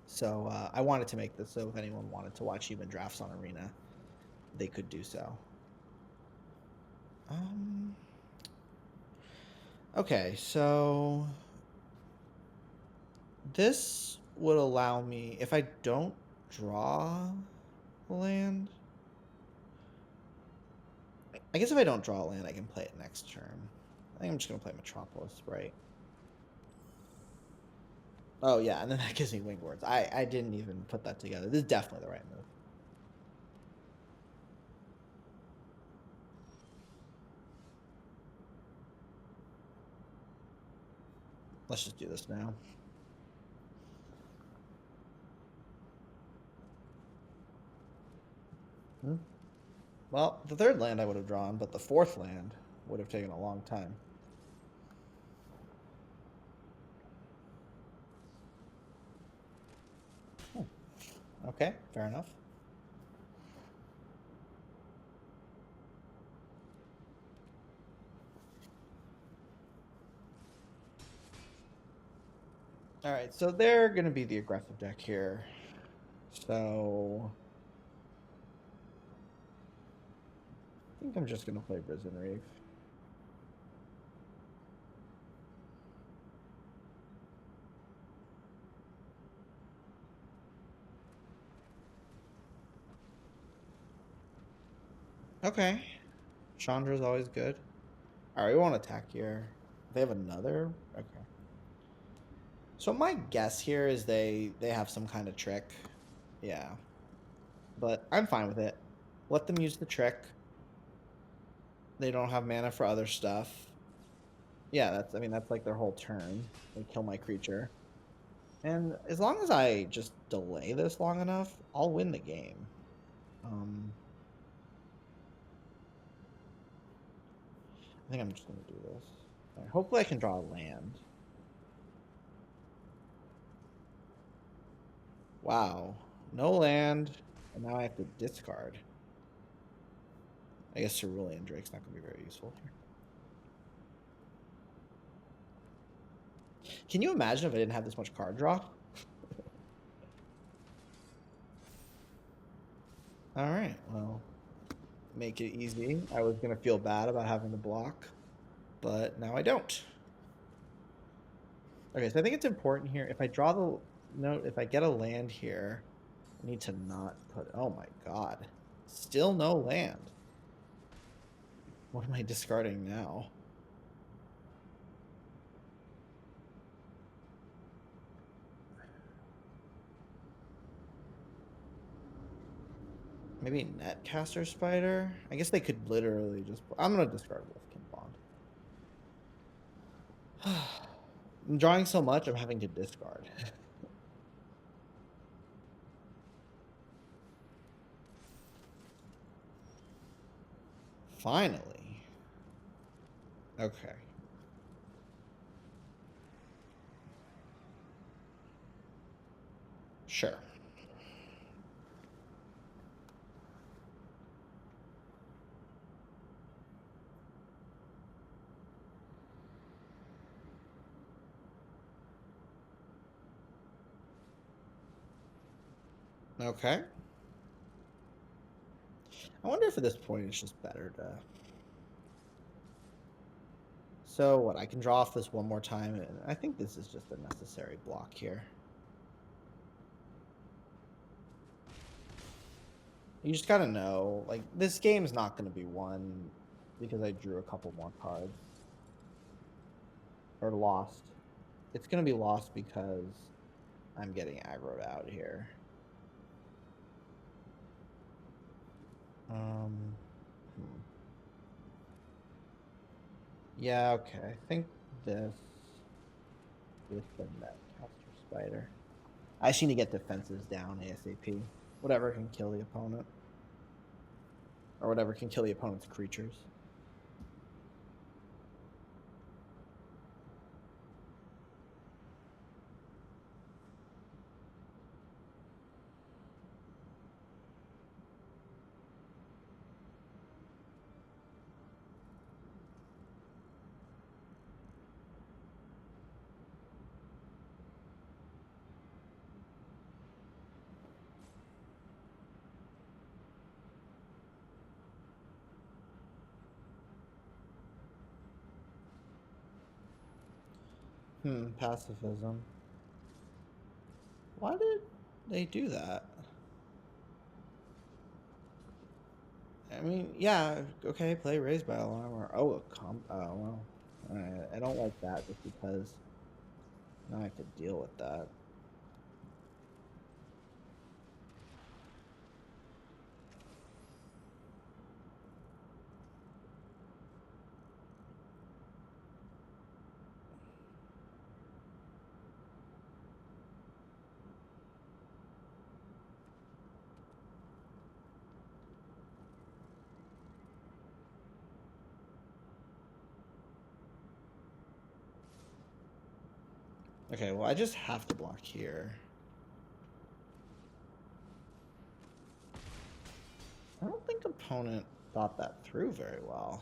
So I wanted to make this so if anyone wanted to watch human drafts on Arena, they could do so. Okay, so this would allow me, if I don't draw land, I guess if I don't draw land, I can play it next turn. I think I'm just going to play Metropolis, right? Oh, yeah, and then that gives me Wingwords. I didn't even put that together. This is definitely the right move. Let's just do this now. Well, the third land I would have drawn, but the fourth land would have taken a long time. Okay, fair enough. All right, so they're going to be the aggressive deck here. So I think I'm just going to play Risen Reef. Okay. Chandra's always good. All right, we won't attack here. They have another? Okay. So my guess here is they have some kind of trick. Yeah. But I'm fine with it. Let them use the trick. They don't have mana for other stuff. Yeah, that's like their whole turn. They kill my creature. And as long as I just delay this long enough, I'll win the game. I think I'm just going to do this. Right, hopefully I can draw a land. Wow. No land. And now I have to discard. I guess Cerulean Drake's not going to be very useful here. Can you imagine if I didn't have this much card draw? All right, well, make it easy. I was going to feel bad about having to block, but now I don't. Okay, so I think it's important here. If I draw the note, if I get a land here, I need to not put, oh my god. Still no land. What am I discarding now? Maybe Netcaster Spider? I guess they could literally just... I'm going to discard Wolfkin Bond. I'm drawing so much, I'm having to discard. Finally. Okay. Sure. Okay. I wonder if at this point it's just better to So what? I can draw off this one more time, and I think this is just a necessary block here. You just gotta know, like, this game's not gonna be won because I drew a couple more cards. Or lost. It's gonna be lost because I'm getting aggroed out here. Hmm. Yeah, okay. I think this with the Netcaster Spider. I just need to get defenses down ASAP. Whatever can kill the opponent. Or whatever can kill the opponent's creatures. Pacifism. Why did they do that? I mean, yeah, okay, play Raised by Alarm or oh, well. Alright, I don't like that just because now I have to deal with that. Okay, well, I just have to block here. I don't think opponent thought that through very well.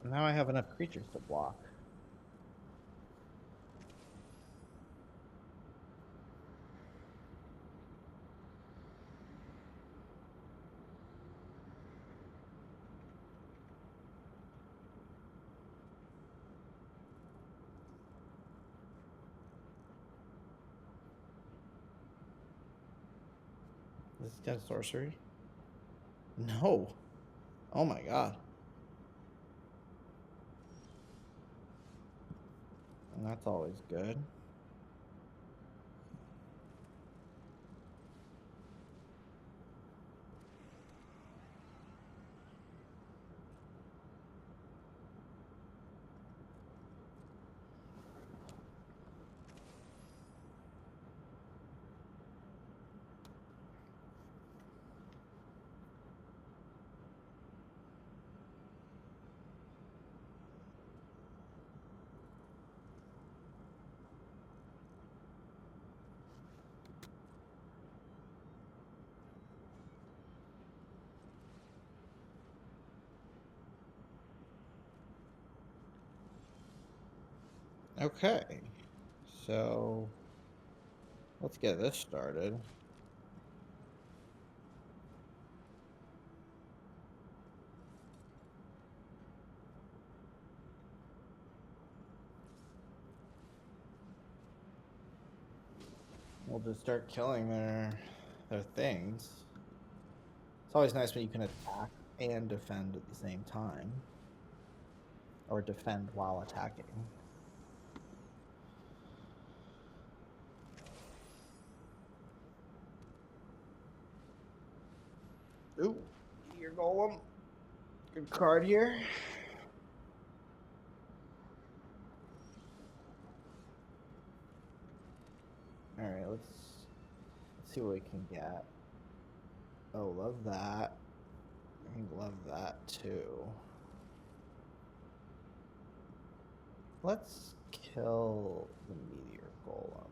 Now I have enough creatures to block. This is dead sorcery? No. Oh my god. And that's always good. Okay. So let's get this started. We'll just start killing their things. It's always nice when you can attack and defend at the same time. Or defend while attacking. Ooh, your golem. Good card here. Alright, let's see what we can get. Oh, love that. I love that too. Let's kill the meteor golem.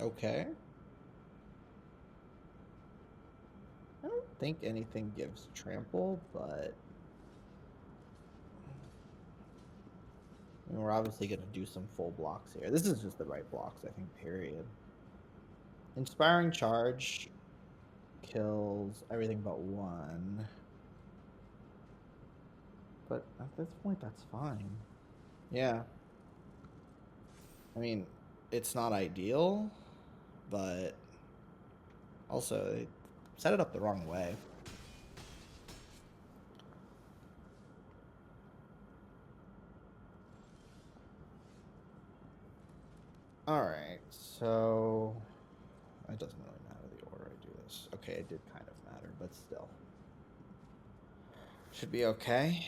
Okay. I don't think anything gives trample, but I mean, we're obviously going to do some full blocks here. This is just the right blocks, I think, period. Inspiring Charge kills everything but one. But at this point, that's fine. Yeah. I mean, it's not ideal, but also they set it up the wrong way. Alright, so it doesn't really matter the order I do this. Okay, it did kind of matter, but still. Should be okay.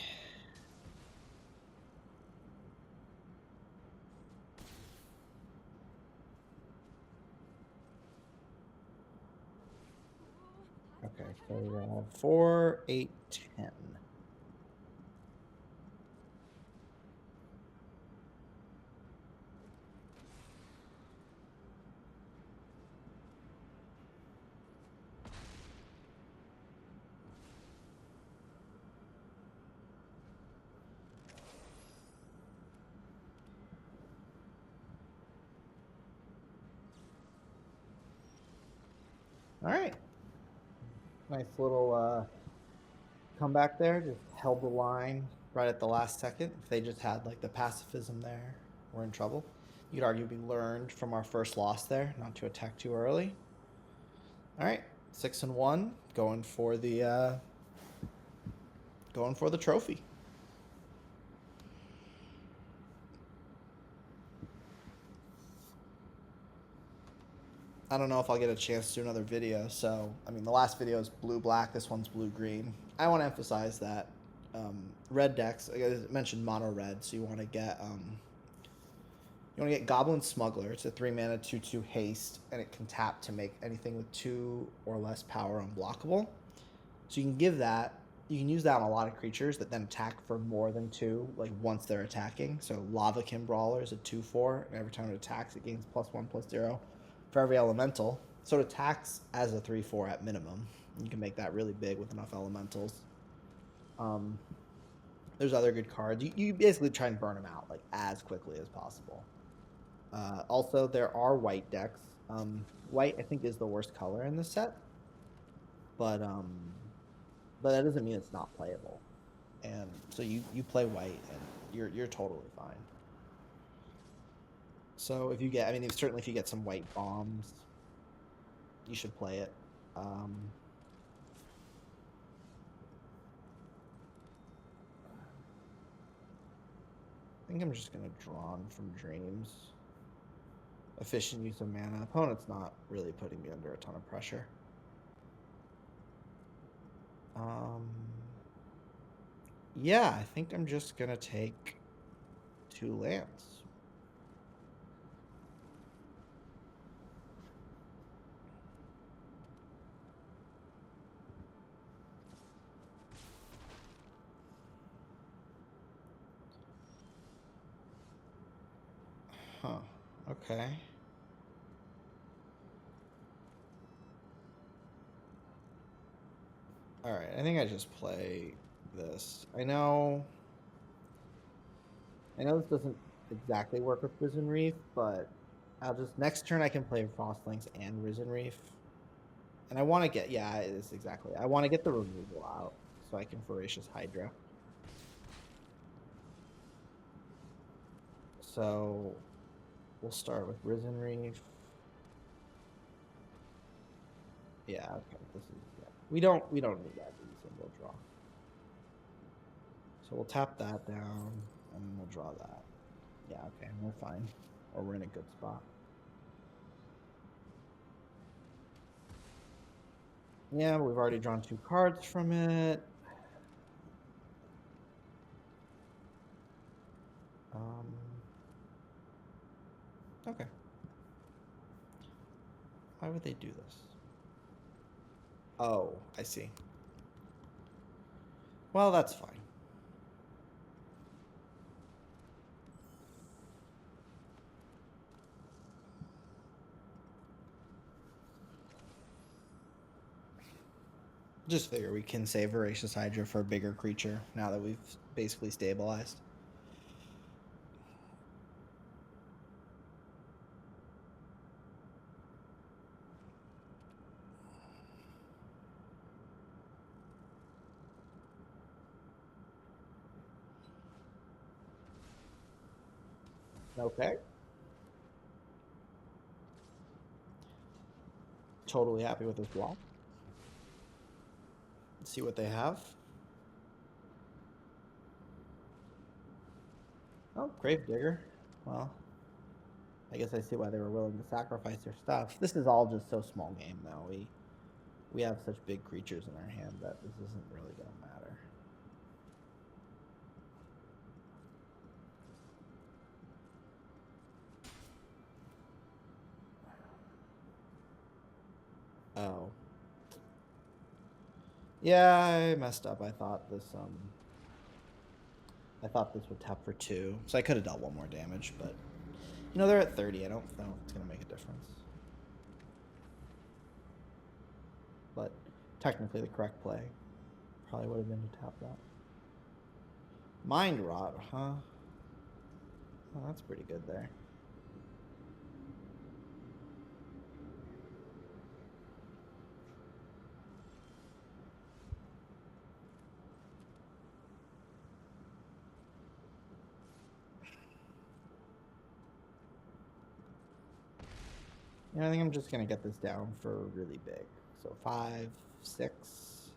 Okay, so we have 4, 8, 10. All right. Nice little comeback there. Just held the line right at the last second. If they just had like the pacifism there, we're in trouble. You'd argue we learned from our first loss there not to attack too early. All right, 6-1, going for the trophy. I don't know if I'll get a chance to do another video. So, I mean, the last video is blue-black. This one's blue-green. I want to emphasize that red decks. I mentioned mono red, so you want to get Goblin Smuggler. It's a 3-mana 2/2 haste, and it can tap to make anything with 2 or less power unblockable. So you can give that. You can use that on a lot of creatures that then attack for more than 2, like once they're attacking. So Lavakin Brawler is a 2/4, and every time it attacks, it gains +1/+0 for every elemental. So it attacks as a 3/4 at minimum. You can make that really big with enough elementals. There's other good cards. You basically try and burn them out like as quickly as possible. Also, there are white decks. White, I think, is the worst color in this set, but that doesn't mean it's not playable. And so you play white, and you're totally fine. So if you get, I mean, certainly if you get some white bombs, you should play it. I think I'm just gonna Drawn from Dreams. Efficient use of mana. Opponent's not really putting me under a ton of pressure. Yeah, I think I'm just gonna take 2 lands. Huh. Okay. Alright, I think I just play this. I know this doesn't exactly work with Risen Reef, but I'll just next turn I can play Frostlinks and Risen Reef. And I want to get, yeah, it is exactly. I want to get the removal out so I can Voracious Hydra. So we'll start with Risen Reef. Yeah, okay. This is, yeah. We don't need that single draw. So we'll tap that down and then we'll draw that. Yeah, okay, we're fine. Or we're in a good spot. Yeah, we've already drawn 2 cards from it. Okay. Why would they do this? Oh, I see. Well, that's fine. Just figure we can save Voracious Hydra for a bigger creature now that we've basically stabilized. Okay. Totally happy with this block. Let's see what they have. Oh, Gravedigger. Well, I guess I see why they were willing to sacrifice their stuff. This is all just so small game, though. We have such big creatures in our hand that this isn't really going to matter. Oh. Yeah, I messed up. I thought this would tap for 2, so I could have dealt 1 more damage, but they're at 30. I don't know if it's gonna make a difference. But technically, the correct play probably would have been to tap that. Mind Rot, huh? Oh, that's pretty good there. I think I'm just gonna get this down for really big. So 5, 6.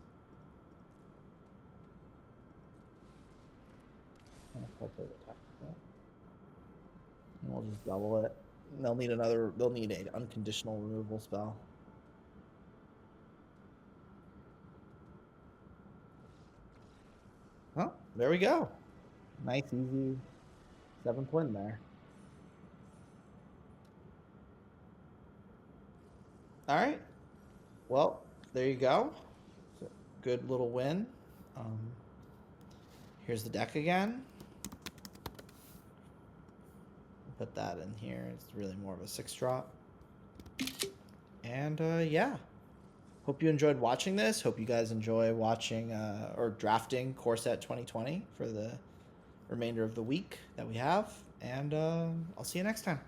And we'll just double it. They'll need an unconditional removal spell. Oh, there we go. Nice, easy 7th win there. All right. Well, there you go. Good little win. Here's the deck again. Put that in here. It's really more of a 6-drop. And yeah. Hope you enjoyed watching this. Hope you guys enjoy watching or drafting Core Set 2020 for the remainder of the week that we have. And I'll see you next time.